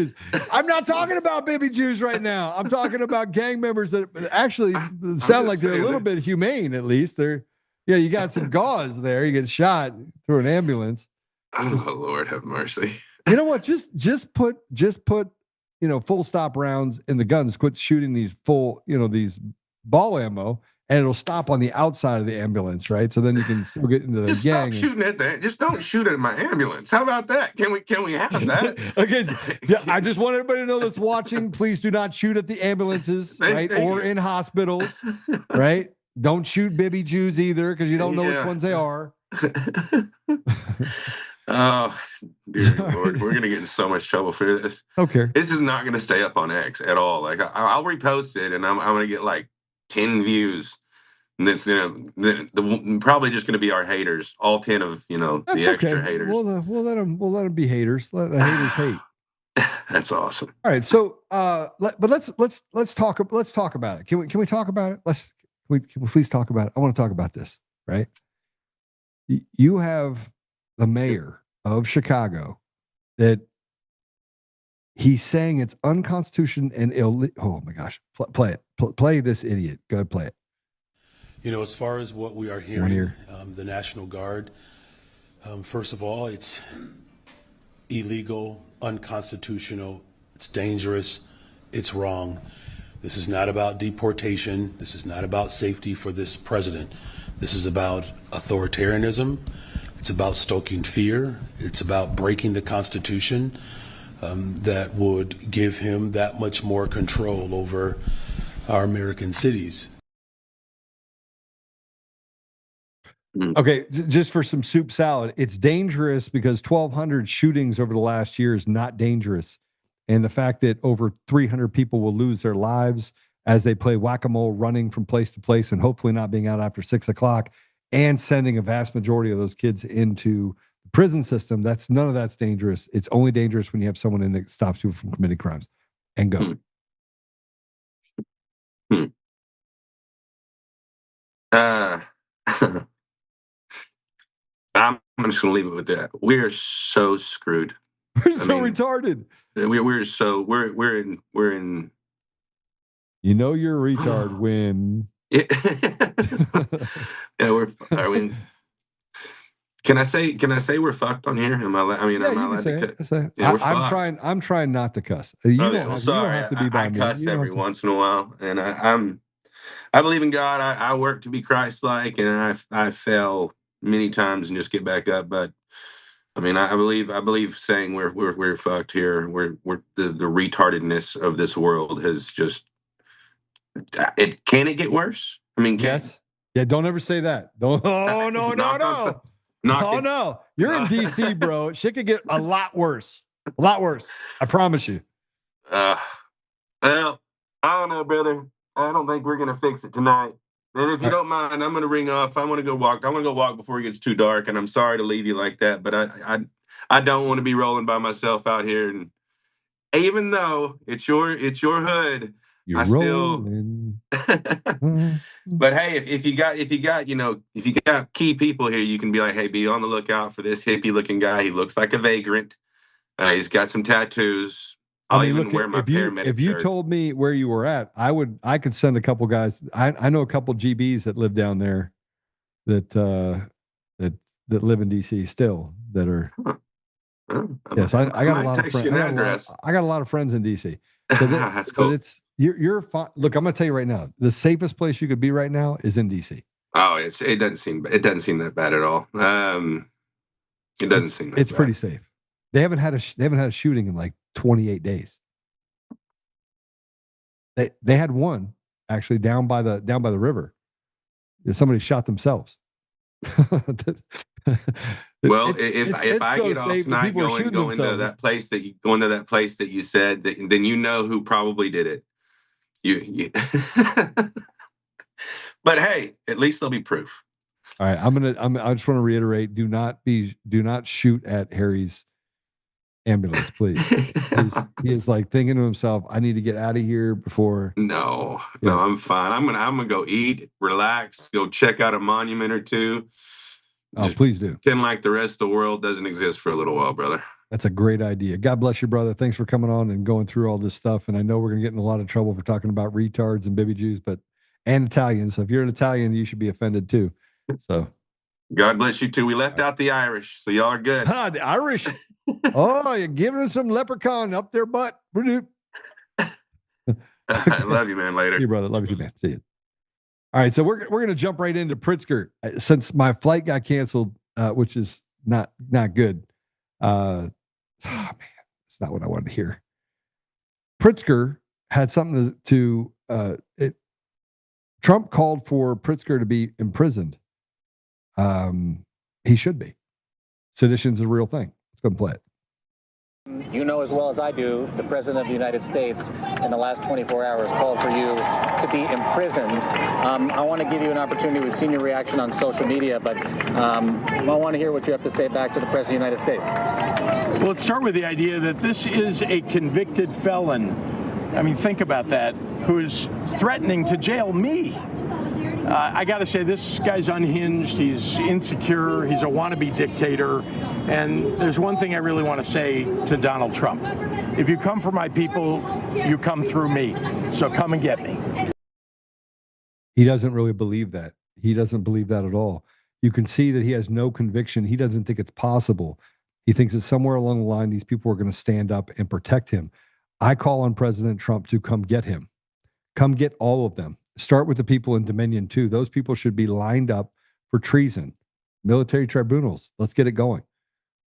I'm not talking about Bibby Jews right now. I'm talking about gang members that actually sound like they're a little bit humane. At least you got some gauze there. You get shot through an ambulance. Oh, Lord have mercy. You know what? Just put full stop rounds in the guns. Quit shooting these these ball ammo, and it'll stop on the outside of the ambulance, right? So then you can still get into the gang. Stop shooting at that. Just don't shoot at my ambulance. How about that? Can we have that? Okay. Yeah, I just want everybody to know that's watching. Please do not shoot at the ambulances, right? Or in hospitals, right? Don't shoot Bibby Jews either, because you don't know which ones they are. Oh, dear Lord, we're gonna get in so much trouble for this. Okay, this is not gonna stay up on X at all. Like I'll repost it, and I'm gonna get like 10 views, and it's probably just gonna be our haters, all 10 of That's the extra haters. We'll let them be haters. Let the haters hate. That's awesome. All right, so let's talk about it. Can we talk about it? Can we please talk about it? I want to talk about this. Right, you have the mayor of Chicago that he's saying it's unconstitutional and illegal. Oh my gosh. Play it. Play this idiot. Go ahead, play it. You know, as far as what we are hearing, the National Guard, first of all, it's illegal, unconstitutional, it's dangerous, it's wrong. This is not about deportation. This is not about safety for this president. This is about authoritarianism. It's about stoking fear. It's about breaking the Constitution that would give him that much more control over our American cities. Okay, just for some soup salad, it's dangerous because 1,200 shootings over the last year is not dangerous. And the fact that over 300 people will lose their lives as they play whack-a-mole running from place to place and hopefully not being out after 6 o'clock and sending a vast majority of those kids into the prison system, none of that's dangerous. It's only dangerous when you have someone in that stops people from committing crimes. And go. I'm just gonna leave it with that. We're so screwed. We're so retarded. We're in. You know you're a retard when. Yeah, are we? Can I say we're fucked on here? Am I allowed to cuss? Yeah, I'm trying not to cuss. You don't have to be by I me. cuss every once in a while, and I believe in God. I work to be Christ-like, and I fail many times and just get back up. But I mean, I believe saying we're fucked here. We're the retardedness of this world has just. Can it get worse? I mean, yes. Yeah, don't ever say that. Don't. Oh no. No. You're in DC, bro. Shit could get a lot worse. A lot worse. I promise you. Well, I don't know, brother. I don't think we're gonna fix it tonight. And if you don't mind, I'm gonna ring off. I want to go walk. I want to go walk before it gets too dark. And I'm sorry to leave you like that, but I don't want to be rolling by myself out here. And even though it's your hood. You're rolling. But hey, if you got key people here, you can be like, hey, be on the lookout for this hippie looking guy. He looks like a vagrant. He's got some tattoos. I'll even wear my paramedic If you shirt. told me where you were at, I could send a couple guys. I know a couple GBs that live down there that live in DC still that are. Yes, I got a lot of friends. I got a lot of friends in DC. So that's cool. But it's you're fine. Look, I'm gonna tell you right now, the safest place you could be right now is in DC. Oh, it doesn't seem that bad at all. It doesn't seem that it's bad. Pretty safe. They haven't had a shooting in like 28 days. They had one actually down by the river. Somebody shot themselves. Well, if I get off tonight going into that place that you said, then you know who probably did it. You. But hey, at least there'll be proof. All right, I just want to reiterate: do not shoot at Harry's ambulance, please. He is like thinking to himself, "I need to get out of here before." No, I'm fine. I'm gonna go eat, relax, go check out a monument or two. Oh, please do. Pretend like the rest of the world doesn't exist for a little while, brother. That's a great idea. God bless you, brother. Thanks for coming on and going through all this stuff. And I know we're going to get in a lot of trouble for talking about retards and baby Jews, and Italians. So if you're an Italian, you should be offended too. So God bless you too. We left out the Irish, so y'all are good. The Irish. Oh, you're giving us some leprechaun up their butt. I love you, man. Later. You brother. Love you too, man. See you. All right, so we're going to jump right into Pritzker since my flight got canceled, which is not good. Man, it's not what I wanted to hear. Pritzker had something to Trump called for Pritzker to be imprisoned. He should be. Sedition's a real thing. Let's go and play it. You know as well as I do, the President of the United States in the last 24 hours called for you to be imprisoned. I want to give you an opportunity. We've seen your reaction on social media, but I want to hear what you have to say back to the President of the United States. Well, let's start with the idea that this is a convicted felon. I mean, think about that, who is threatening to jail me. I got to say, this guy's unhinged. He's insecure. He's a wannabe dictator. And there's one thing I really want to say to Donald Trump. If you come for my people, you come through me. So come and get me. He doesn't really believe that. He doesn't believe that at all. You can see that he has no conviction. He doesn't think it's possible. He thinks that somewhere along the line, these people are going to stand up and protect him. I call on President Trump to come get him. Come get all of them. Start with the people in Dominion, too. Those people should be lined up for treason. Military tribunals. Let's get it going.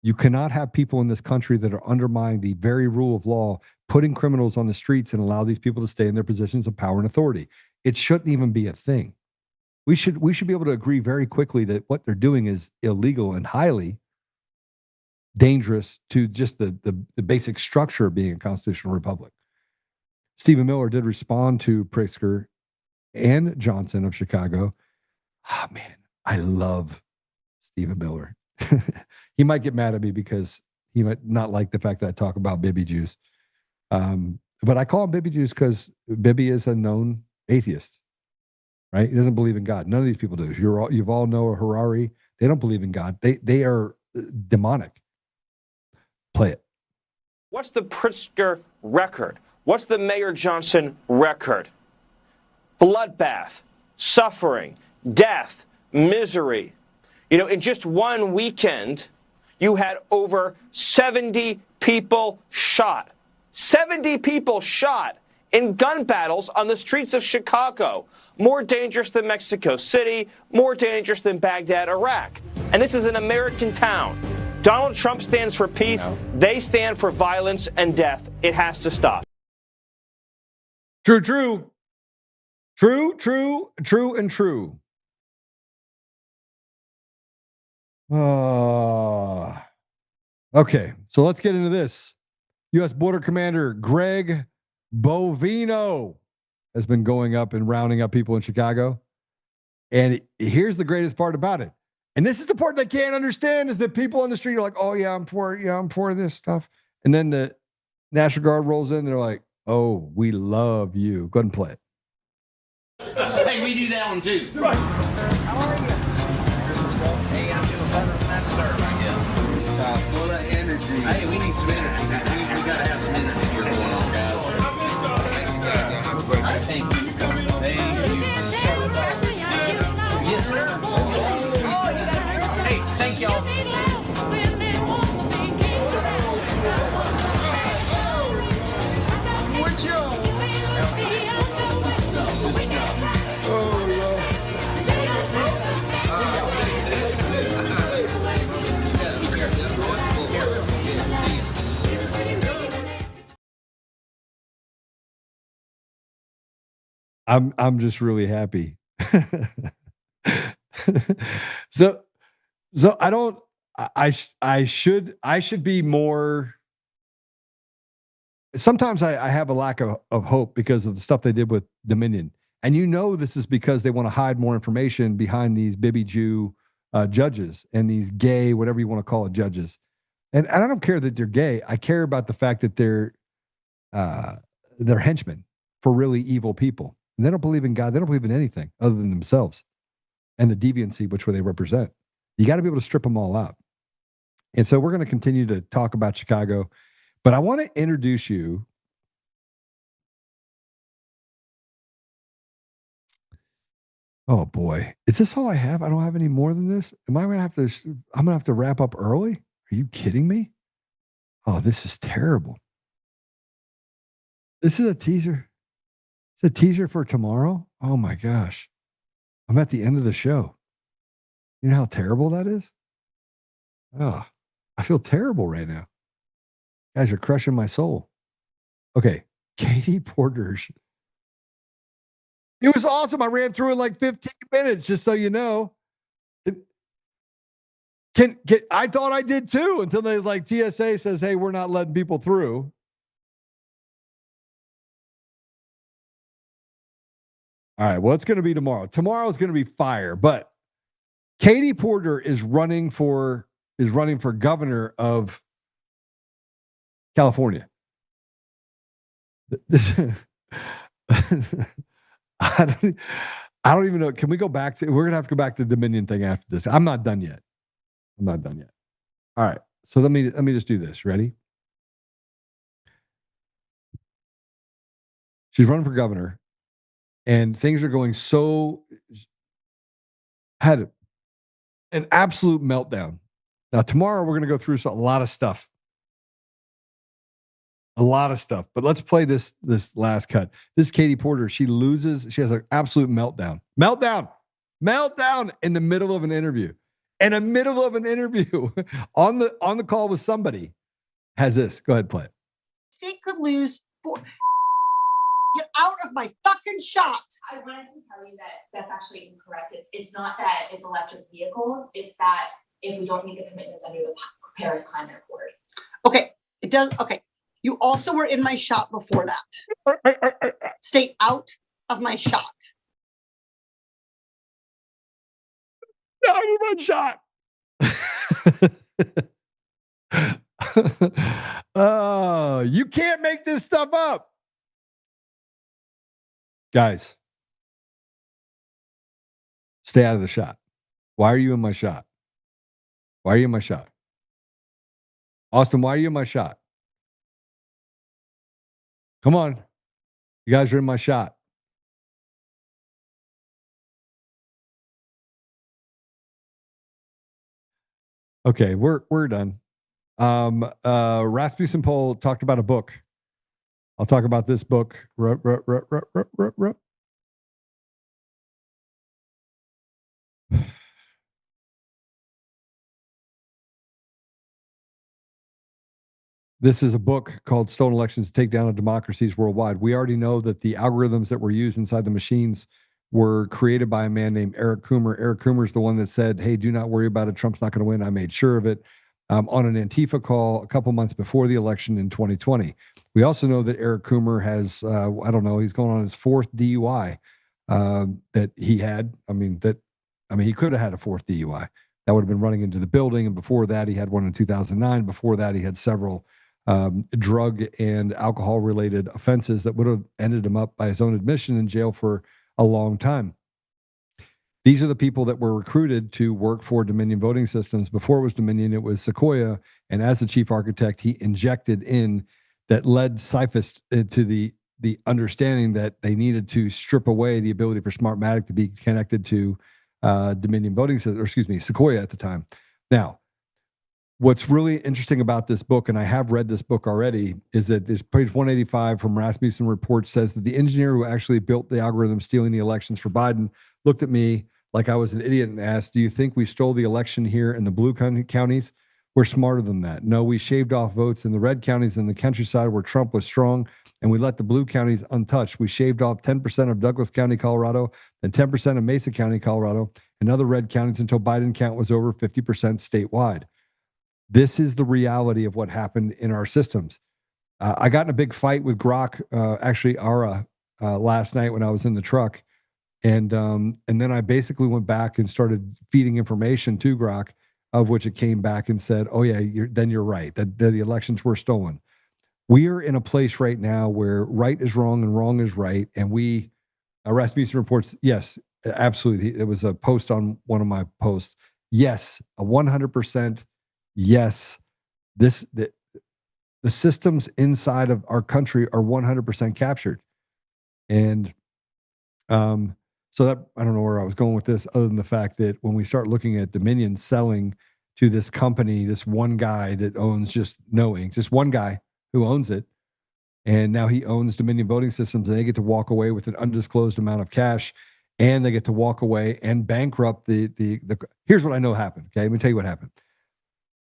You cannot have people in this country that are undermining the very rule of law, putting criminals on the streets and allow these people to stay in their positions of power and authority. It shouldn't even be a thing. We should be able to agree very quickly that what they're doing is illegal and highly dangerous to just the basic structure of being a constitutional republic. Stephen Miller did respond to Pritzker and Johnson of Chicago. Ah, man, I love Stephen Miller. He might get mad at me because he might not like the fact that I talk about Bibi Jews. But I call him Bibi Jews because Bibi is a known atheist, right? He doesn't believe in God. None of these people do. You've all know Harari. They don't believe in God. They are demonic. Play it. What's the Pritzker record? What's the Mayor Johnson record? Bloodbath, suffering, death, misery. You know, in just one weekend, you had over 70 people shot. 70 people shot in gun battles on the streets of Chicago. More dangerous than Mexico City, more dangerous than Baghdad, Iraq. And this is an American town. Donald Trump stands for peace. No. They stand for violence and death. It has to stop. True, true. True, true, true, and true. Okay, so let's get into this. U.S. Border Commander Greg Bovino has been going up and rounding up people in Chicago. And here's the greatest part about it. And this is the part they can't understand, is that people on the street are like, oh, yeah, I'm for this stuff. And then the National Guard rolls in. They're like, oh, we love you. Go ahead and play it. Hey, we do that one too. Right. How are you? Hey, I'm doing better than that, sir, I guess. Full of energy. Hey, we need some energy. We gotta have some energy here going on, guys. I thank you. Thank you. Yes, sir. Hey, thank y'all. I'm just really happy. So I should be more. Sometimes I have a lack of hope because of the stuff they did with Dominion. And this is because they want to hide more information behind these Bibi Jew judges and these gay, whatever you want to call it, judges. And I don't care that they're gay. I care about the fact that they're henchmen for really evil people. And they don't believe in God. They don't believe in anything other than themselves and the deviancy which they represent. You got to be able to strip them all out. And so we're going to continue to talk about Chicago. But I want to introduce you. Oh boy, is this all I have? I don't have any more than this. I'm going to have to wrap up early. Are you kidding me? Oh, this is terrible. This is a teaser. It's a teaser for tomorrow. Oh my gosh. I'm at the end of the show. You know how terrible that is? Oh, I feel terrible right now. Guys are crushing my soul. Okay. Katie Porter's. It was awesome. I ran through in like 15 minutes, just so you know. I thought I did too until they TSA says, hey, we're not letting people through. All right. Well, it's going to be tomorrow. Tomorrow is going to be fire, but Katie Porter is running for governor of California. I don't even know. Can we go back to? We're gonna have to go back to the Dominion thing after this. I'm not done yet. All right. So let me just do this. Ready? She's running for governor, and things are going so had an absolute meltdown. Now, tomorrow we're going to go through a lot of stuff. A lot of stuff. But let's play this last cut. This is Katie Porter. She loses. She has an absolute meltdown. Meltdown in the middle of an interview. In the middle of an interview on the call with somebody. Has this. Go ahead, play it. State could lose. Get out of my fucking shot. I wanted to tell you that that's actually incorrect. It's not that it's electric vehicles. It's that if we don't meet the commitments under the Paris Climate Accord. Okay, it does. Okay, you also were in my shot before that. Stay out of my shot. Out of my shot. Oh, you can't make this stuff up. Guys, stay out of the shot. Why are you in my shot? Why are you in my shot? Austin, why are you in my shot? Come on. You guys are in my shot. Okay, we're done. Rasmussen Poll talked about a book. I'll talk about this book. This is a book called Stolen Elections to Take Down Democracies Worldwide. We already know that the algorithms that were used inside the machines were created by a man named Eric Coomer. Eric Coomer is the one that said, hey, do not worry about it. Trump's not going to win. I made sure of it. On an Antifa call a couple months before the election in 2020. We also know that Eric Coomer has, I don't know, he's going on his fourth DUI that he had. He could have had a fourth DUI. That would have been running into the building. And before that, he had one in 2009. Before that, he had several drug and alcohol related offenses that would have ended him up, by his own admission, in jail for a long time. These are the people that were recruited to work for Dominion Voting Systems. Before it was Dominion, it was Sequoia. And as the chief architect, he injected in that led CIFIS to the understanding that they needed to strip away the ability for Smartmatic to be connected to Dominion Voting Systems, or excuse me, Sequoia at the time. Now, what's really interesting about this book, and I have read this book already, is that this page 185 from Rasmussen Report says that the engineer who actually built the algorithm stealing the elections for Biden looked at me like I was an idiot and asked, do you think we stole the election here in the blue counties? We're smarter than that. No, we shaved off votes in the red counties in the countryside where Trump was strong, and we let the blue counties untouched. We shaved off 10% of Douglas County, Colorado, and 10% of Mesa County, Colorado, and other red counties until Biden count was over 50% statewide. This is the reality of what happened in our systems. I got in a big fight with Grok, actually ARA, last night when I was in the truck. And then I basically went back and started feeding information to Grok, of which it came back and said, oh yeah, you're right, that the elections were stolen. We are in a place right now where right is wrong and wrong is right. And Rasmussen reports, yes, absolutely. It was a post on one of my posts. Yes, 100%. Yes, the systems inside of our country are 100% captured. And so that, I don't know where I was going with this, other than the fact that when we start looking at Dominion selling to this company, this one guy that owns just one guy who owns it, and now he owns Dominion Voting Systems, and they get to walk away with an undisclosed amount of cash, and they get to walk away and bankrupt the here's what I know happened. Okay, let me tell you what happened.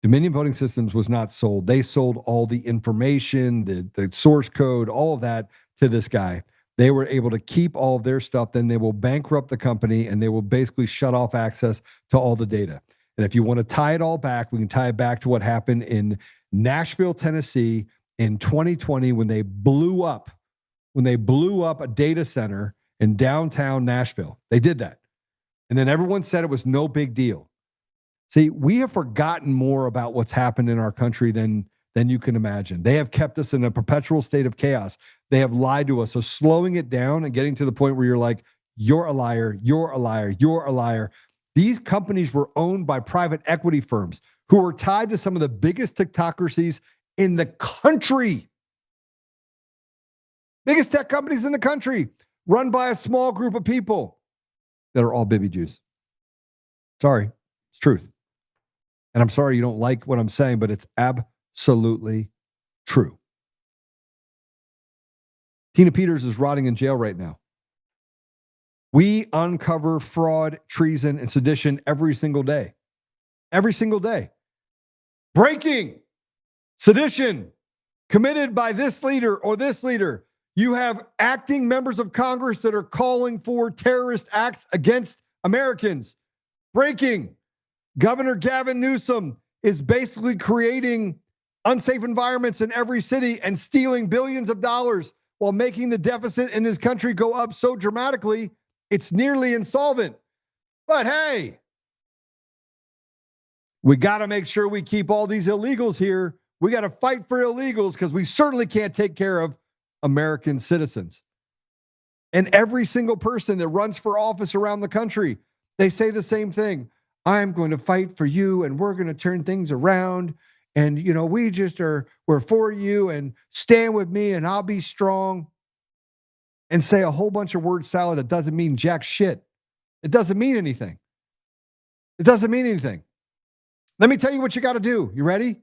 Dominion Voting Systems was not sold. They sold all the information, the source code, all of that to this guy. They were able to keep all of their stuff. Then they will bankrupt the company, and they will basically shut off access to all the data. And if you want to tie it all back, we can tie it back to what happened in Nashville, Tennessee in 2020 when they blew up a data center in downtown Nashville. They did that. And then everyone said it was no big deal. See, we have forgotten more about what's happened in our country than you can imagine. They have kept us in a perpetual state of chaos. They have lied to us. So slowing it down and getting to the point where you're like, you're a liar, you're a liar, you're a liar. These companies were owned by private equity firms who were tied to some of the biggest technocracies in the country. Biggest tech companies in the country, run by a small group of people that are all baby Jews. Sorry, it's truth. And I'm sorry you don't like what I'm saying, but it's absolutely true. Tina Peters is rotting in jail right now. We uncover fraud, treason, and sedition every single day. Every single day. Breaking, sedition, committed by this leader or this leader. You have acting members of Congress that are calling for terrorist acts against Americans. Breaking, Governor Gavin Newsom is basically creating unsafe environments in every city and stealing billions of dollars while making the deficit in his country go up so dramatically, it's nearly insolvent. But hey, we got to make sure we keep all these illegals here. We got to fight for illegals because we certainly can't take care of American citizens. And every single person that runs for office around the country, they say the same thing. I'm going to fight for you and we're going to turn things around. And, you know, we're for you and stand with me and I'll be strong. And say a whole bunch of word salad that doesn't mean jack shit. It doesn't mean anything. It doesn't mean anything. Let me tell you what you got to do. You ready?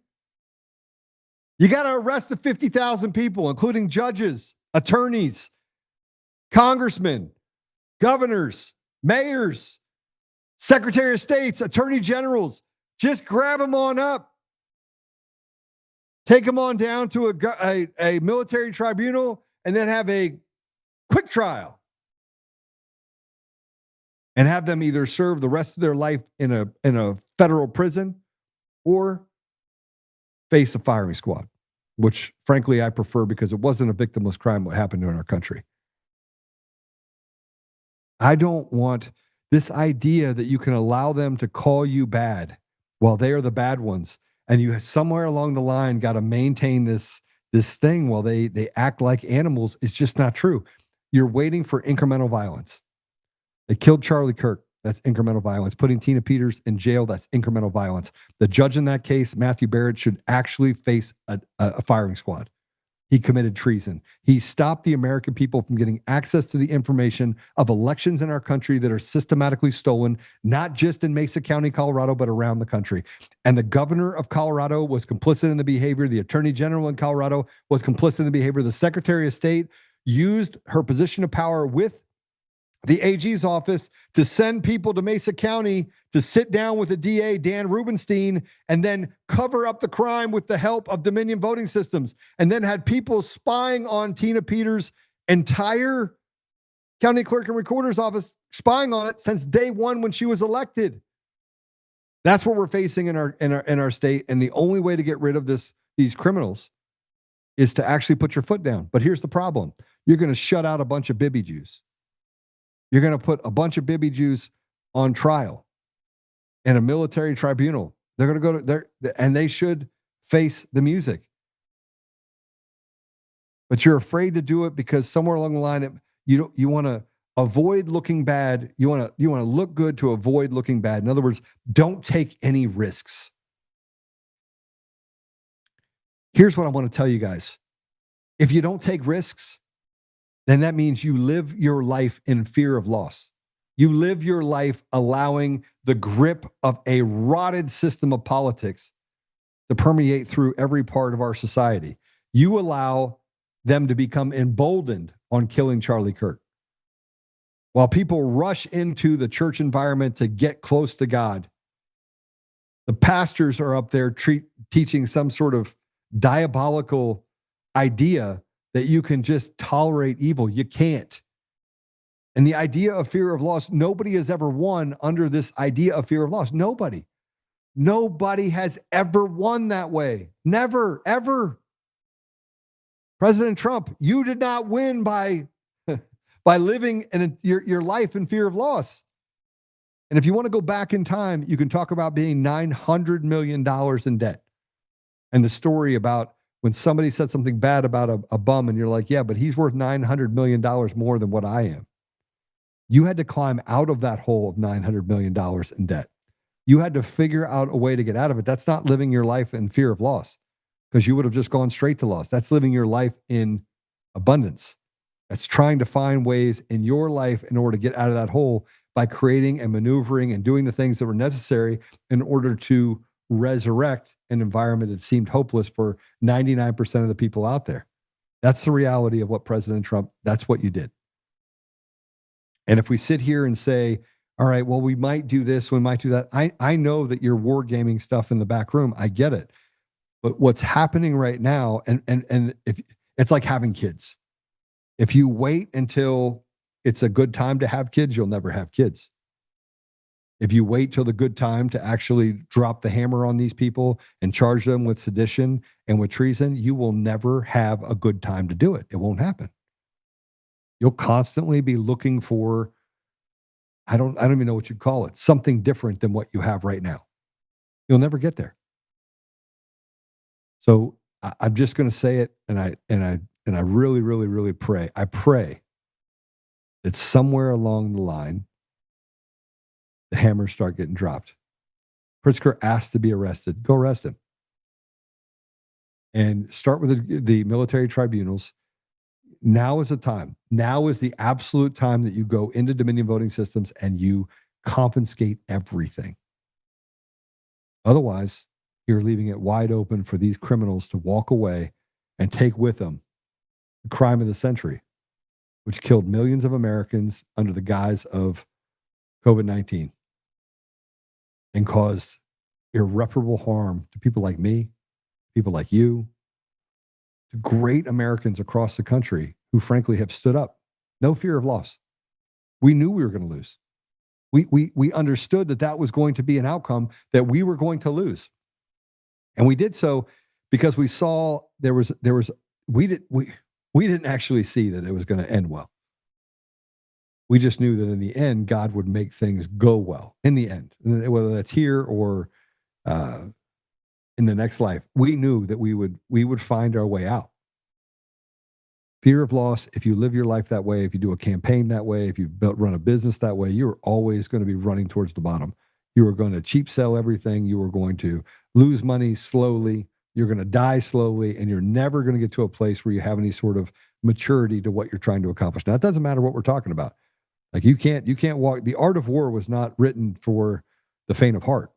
You got to arrest the 50,000 people, including judges, attorneys, congressmen, governors, mayors, secretary of states, attorney generals. Just grab them on up. Take them on down to a military tribunal and then have a quick trial and have them either serve the rest of their life in a federal prison or face a firing squad, which frankly I prefer because it wasn't a victimless crime what happened in our country. I don't want this idea that you can allow them to call you bad while they are the bad ones, and you somewhere along the line got to maintain this thing while they act like animals is just not true. You're waiting for incremental violence. They killed Charlie Kirk. That's incremental violence. Putting Tina Peters in jail, that's incremental violence. The judge in that case, Matthew Barrett, should actually face a firing squad. He committed treason. He stopped the American people from getting access to the information of elections in our country that are systematically stolen, not just in Mesa County, Colorado, but around the country. And the governor of Colorado was complicit in the behavior. The attorney general in Colorado was complicit in the behavior. The secretary of state used her position of power with the AG's office to send people to Mesa County to sit down with the DA, Dan Rubenstein, and then cover up the crime with the help of Dominion voting systems, and then had people spying on Tina Peters' entire county clerk and recorder's office, spying on it since day one when she was elected. That's what we're facing in our state, and the only way to get rid of these criminals is to actually put your foot down. But here's the problem. You're going to shut out a bunch of Bibi Jews. You're going to put a bunch of Bibi Jews on trial in a military tribunal. They're going to go to there, and they should face the music. But you're afraid to do it because somewhere along the line, you want to avoid looking bad. You want to look good to avoid looking bad. In other words, don't take any risks. Here's what I want to tell you guys. If you don't take risks, then that means you live your life in fear of loss. You live your life allowing the grip of a rotted system of politics to permeate through every part of our society. You allow them to become emboldened on killing Charlie Kirk. While people rush into the church environment to get close to God, the pastors are up there teaching some sort of diabolical idea that you can just tolerate evil. You can't. And the idea of fear of loss, nobody has ever won under this idea of fear of loss. Nobody. Nobody has ever won that way. Never, ever. President Trump, you did not win by living your life in fear of loss. And if you want to go back in time, you can talk about being $900 million in debt. And the story about when somebody said something bad about a bum and you're like, yeah, but he's worth $900 million more than what I am. You had to climb out of that hole of $900 million in debt. You had to figure out a way to get out of it. That's not living your life in fear of loss, because you would have just gone straight to loss. That's living your life in abundance. That's trying to find ways in your life in order to get out of that hole by creating and maneuvering and doing the things that were necessary in order to resurrect an environment that seemed hopeless for 99% of the people out there. That's the reality of what President Trump, that's what you did. And if we sit here and say, all right, well, we might do this, we might do that. I know that you're wargaming stuff in the back room. I get it. But what's happening right now, and if it's like having kids. If you wait until it's a good time to have kids, you'll never have kids. If you wait till the good time to actually drop the hammer on these people and charge them with sedition and with treason, you will never have a good time to do it. It won't happen. You'll constantly be looking for, I don't even know what you'd call it, something different than what you have right now. You'll never get there. So I'm just going to say it, and I really, really, really pray. I pray that somewhere along the line, the hammers start getting dropped. Pritzker asked to be arrested. Go arrest him. And start with the military tribunals. Now is the time. Now is the absolute time that you go into Dominion voting systems and you confiscate everything. Otherwise, you're leaving it wide open for these criminals to walk away and take with them the crime of the century, which killed millions of Americans under the guise of COVID-19 and caused irreparable harm to people like me, people like you, to great Americans across the country who frankly have stood up. No fear of loss. We knew we were going to lose. We understood that was going to be an outcome that we were going to lose. And we did so because we saw we didn't actually see that it was going to end well. We just knew that in the end, God would make things go well in the end, whether that's here or in the next life. We knew that we would find our way out. Fear of loss, if you live your life that way, if you do a campaign that way, if you run a business that way, you're always going to be running towards the bottom. You are going to cheap sell everything. You are going to lose money slowly. You're going to die slowly, and you're never going to get to a place where you have any sort of maturity to what you're trying to accomplish. Now, it doesn't matter what we're talking about. Like you can't walk. The art of war was not written for the faint of heart.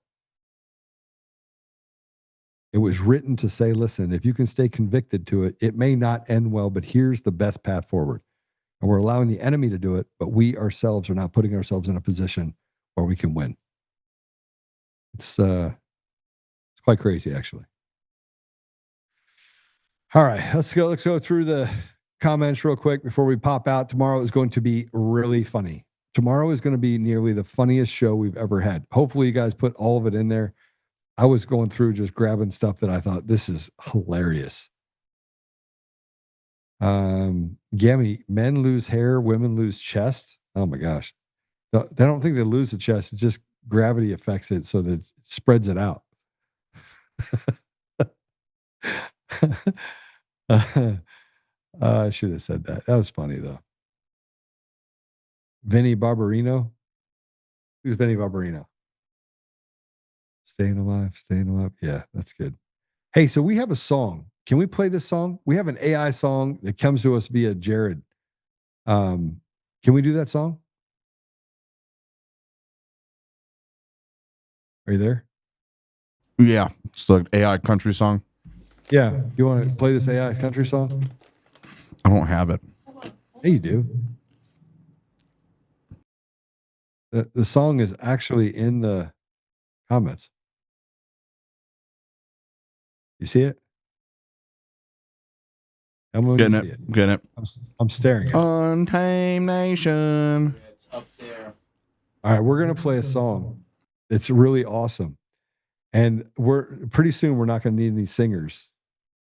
It was written to say, listen, if you can stay convicted to it, it may not end well, but here's the best path forward. And we're allowing the enemy to do it, but we ourselves are not putting ourselves in a position where we can win. It's quite crazy, actually. All right, let's go through the comments real quick before we pop out. Tomorrow is going to be really funny. Tomorrow is going to be nearly the funniest show we've ever had. Hopefully you guys put all of it in there. I was going through just grabbing stuff that I thought, this is hilarious. Gammy, men lose hair, women lose chest. Oh my gosh. I don't think they lose the chest. It's just gravity affects it so that it spreads it out. I should have said that. That was funny though. Vinny Barbarino. Who's Vinny Barbarino? Staying alive. Yeah, that's good. Hey, so we have a song. Can we play this song? We have an AI song that comes to us via Jared. Can we do that song? Are you there? Yeah, it's the AI country song. Yeah, you want to play this AI country song? I don't have it. Hey, you do. The song is actually in the comments. You see it? Getting it. I'm staring at it. Untamed Nation. It's up there. All right, we're going to play a song. It's really awesome. And pretty soon we're not going to need any singers.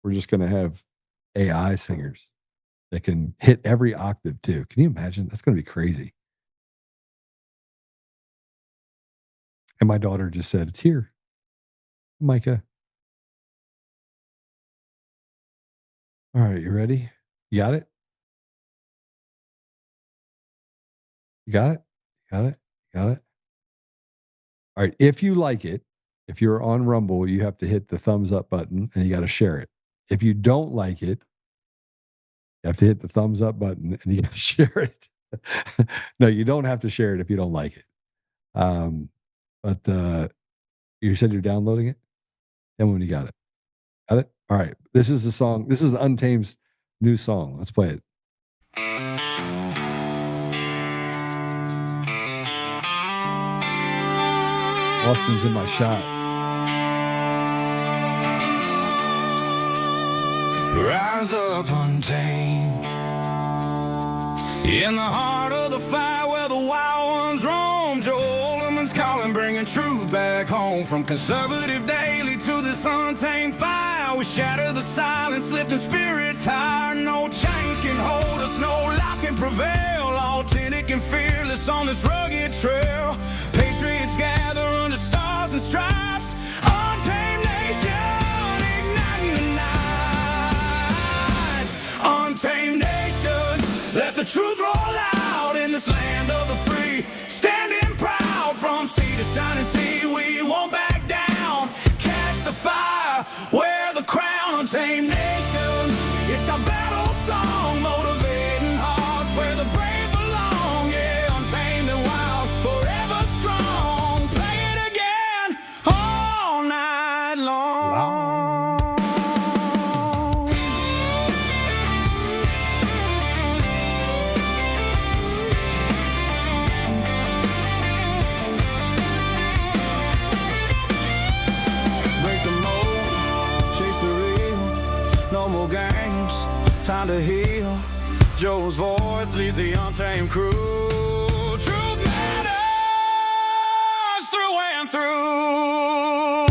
We're just going to have AI singers that can hit every octave too. Can you imagine? That's going to be crazy. And my daughter just said, it's here. Micah. All right, you ready? You got it? You got it? Got it? Got it? All right, if you like it, if you're on Rumble, you have to hit the thumbs up button and you got to share it. If you don't like it, you have to hit the thumbs up button and you got to share it. No, you don't have to share it if you don't like it. But you said you're downloading it? Tell me when you got it. Got it? All right. This is the song. This is Untamed's new song. Let's play it. Austin's in my shot. Rise up untamed in the heart of the fight where the wild ones roam. Joe Oltmann's calling, bringing truth back home. From conservative daily to this untamed fire, we shatter the silence, lifting spirits higher. No chains can hold us, no lies can prevail. Authentic and fearless on this rugged trail. Patriots gather under stars and stripes. Untamed nation, igniting the night. Untamed nation, let the truth roll out in this land of the free. Standing proud from sea to shining sea, we won't back down. Catch the fire, wear the crown. Untamed nation, it's our battle song, motivating hearts where the brave belong. Yeah, untamed and wild, forever strong. Play it again all night long. Break the mold, chase the real. No more games, time to heal. Joe's voice leads the untamed crew. Truth matters through and through.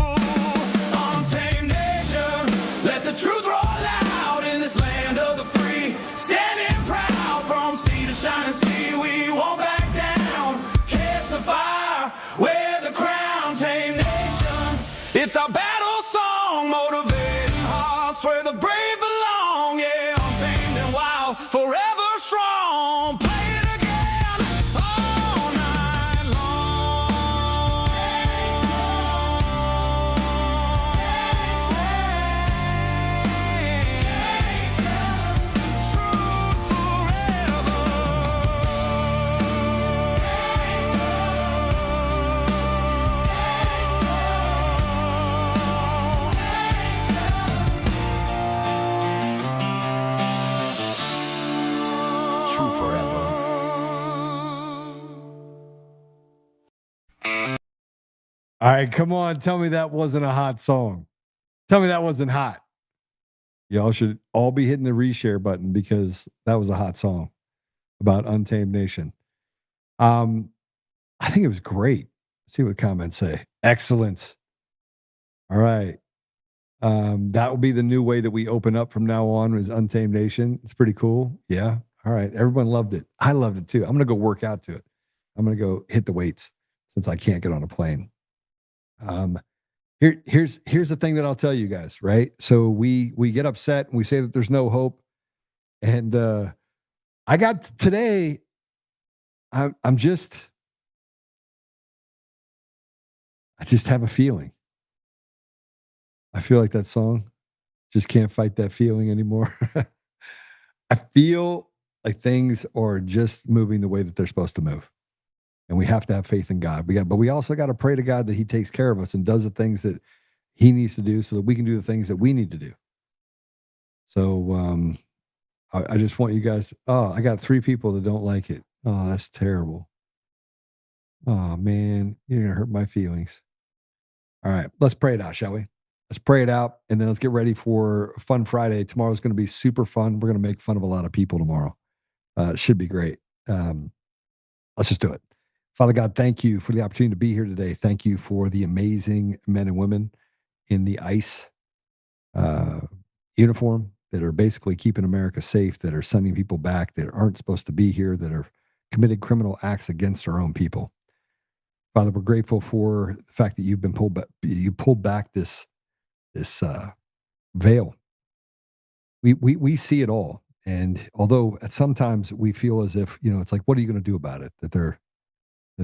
Untamed nation, let the truth roll out in this land of the free. Standing proud from sea to shining sea, we won't back down. Catch the fire, wear the crown. Tame nation, it's our battle song, motivating hearts where the brave belong. Yeah, untamed and wild, forever strong. Play it again all night long. Truth forever. True forever. All right, come on. Tell me that wasn't a hot song. Tell me that wasn't hot. Y'all should all be hitting the reshare button because that was a hot song about Untamed Nation. I think it was great. Let's see what the comments say. Excellent. All right. That will be the new way that we open up from now on is Untamed Nation. It's pretty cool. Yeah. All right. Everyone loved it. I loved it too. I'm going to go work out to it. I'm going to go hit the weights since I can't get on a plane. Here's the thing that I'll tell you guys, right? So we get upset and we say that there's no hope. And I got today, I just have a feeling. I feel like that song. Just can't fight that feeling anymore. I feel like things are just moving the way that they're supposed to move. And we have to have faith in God. But we also got to pray to God that he takes care of us and does the things that he needs to do so that we can do the things that we need to do. So I just want you guys, I got 3 people that don't like it. Oh, that's terrible. Oh man, you're going to hurt my feelings. All right, let's pray it out, shall we? Let's pray it out, and then let's get ready for Fun Friday. Tomorrow's going to be super fun. We're going to make fun of a lot of people tomorrow. It should be great. Let's just do it. Father God, thank you for the opportunity to be here today. Thank you for the amazing men and women in the ICE uniform that are basically keeping America safe, that are sending people back that aren't supposed to be here, that are committed criminal acts against our own people. Father, we're grateful for the fact that you've been pulled back. You pulled back this veil. We see it all. And although at sometimes we feel as if, it's like, what are you going to do about it? That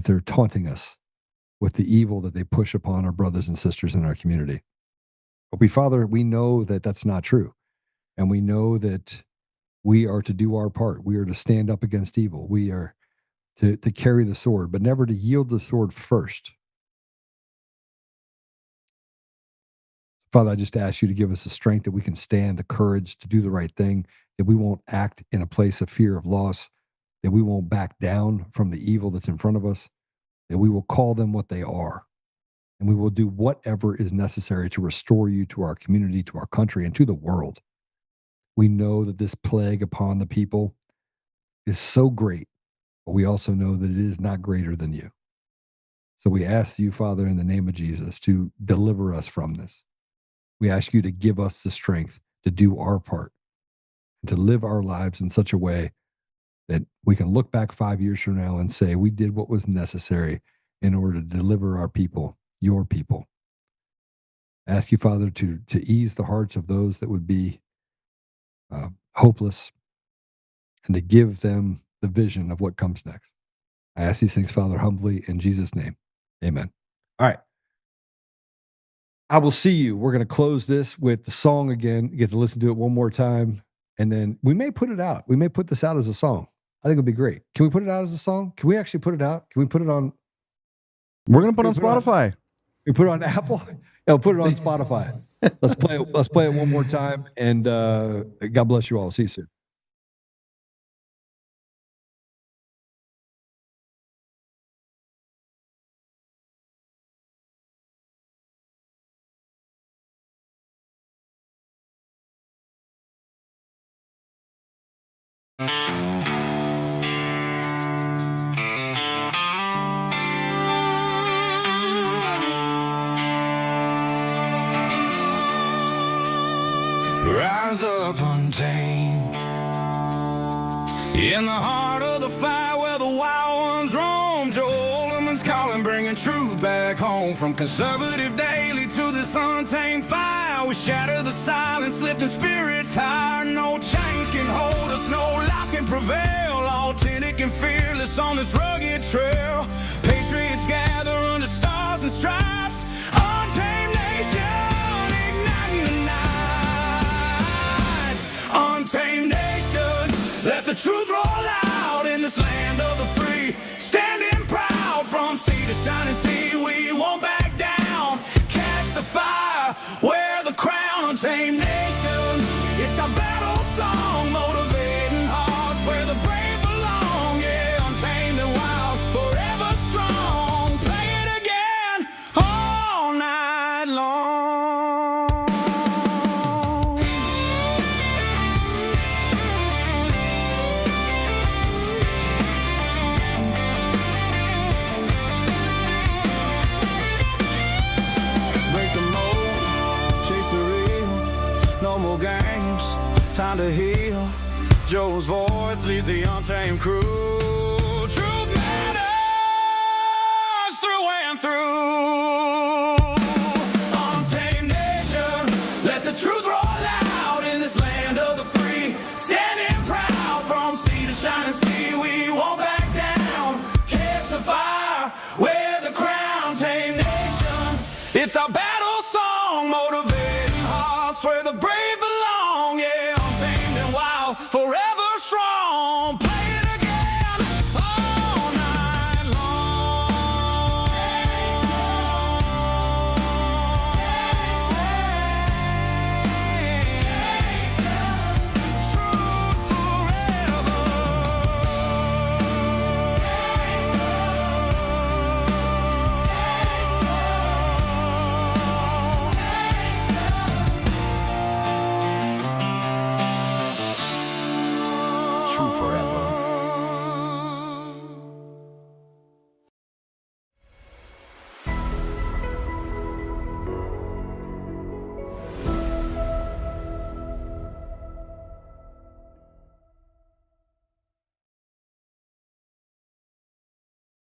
they're taunting us with the evil that they push upon our brothers and sisters in our community. But Father, we know that that's not true. And we know that We are to do our part. We are to stand up against evil. We are to carry the sword, but never to yield the sword first. Father, I just ask you to give us the strength that we can stand, the courage to do the right thing, that we won't act in a place of fear of loss, that we won't back down from the evil that's in front of us, that we will call them what they are, and we will do whatever is necessary to restore you to our community, to our country, and to the world. We know that this plague upon the people is so great, but we also know that it is not greater than you. So we ask you, Father, in the name of Jesus, to deliver us from this. We ask you to give us the strength to do our part and to live our lives in such a way that we can look back 5 years from now and say we did what was necessary in order to deliver our people, your people. I ask you, Father, to ease the hearts of those that would be hopeless and to give them the vision of what comes next. I ask these things, Father, humbly in Jesus' name. Amen. All right. I will see you. We're going to close this with the song again. You get to listen to it one more time, and then we may put it out. We may put this out as a song. I think it'll be great. Can we put it out as a song? Can we actually put it out? Can we put it on? We're going to put it on Spotify. We put it on Apple. Yeah, we'll put it on Spotify. Let's play it. Let's play it one more time. And God bless you all. See you soon. Rise up untamed in the heart of the fire where the wild ones roam. Joe Oltmann's calling, bringing truth back home. From conservative daily to this untamed fire, we shatter the silence, lifting spirits higher. No chains can hold us, no lies can prevail. Authentic and fearless on this rugged trail. Patriots gather under stars and stripes. Untamed nation, igniting the night. Untamed nation, let the truth roll out in this land of the free. Standing proud from sea to shining sea, we won't back down. Catch the fire, wear the crown. Untamed nation, it's our battle song, motivating hearts where the brave belong. Yeah, untamed and wild, forever strong. Play it again all night long. Break the mold, chase the real. No more games, time to heal. Joe's voice leads the untamed crew. Truth matters through and through.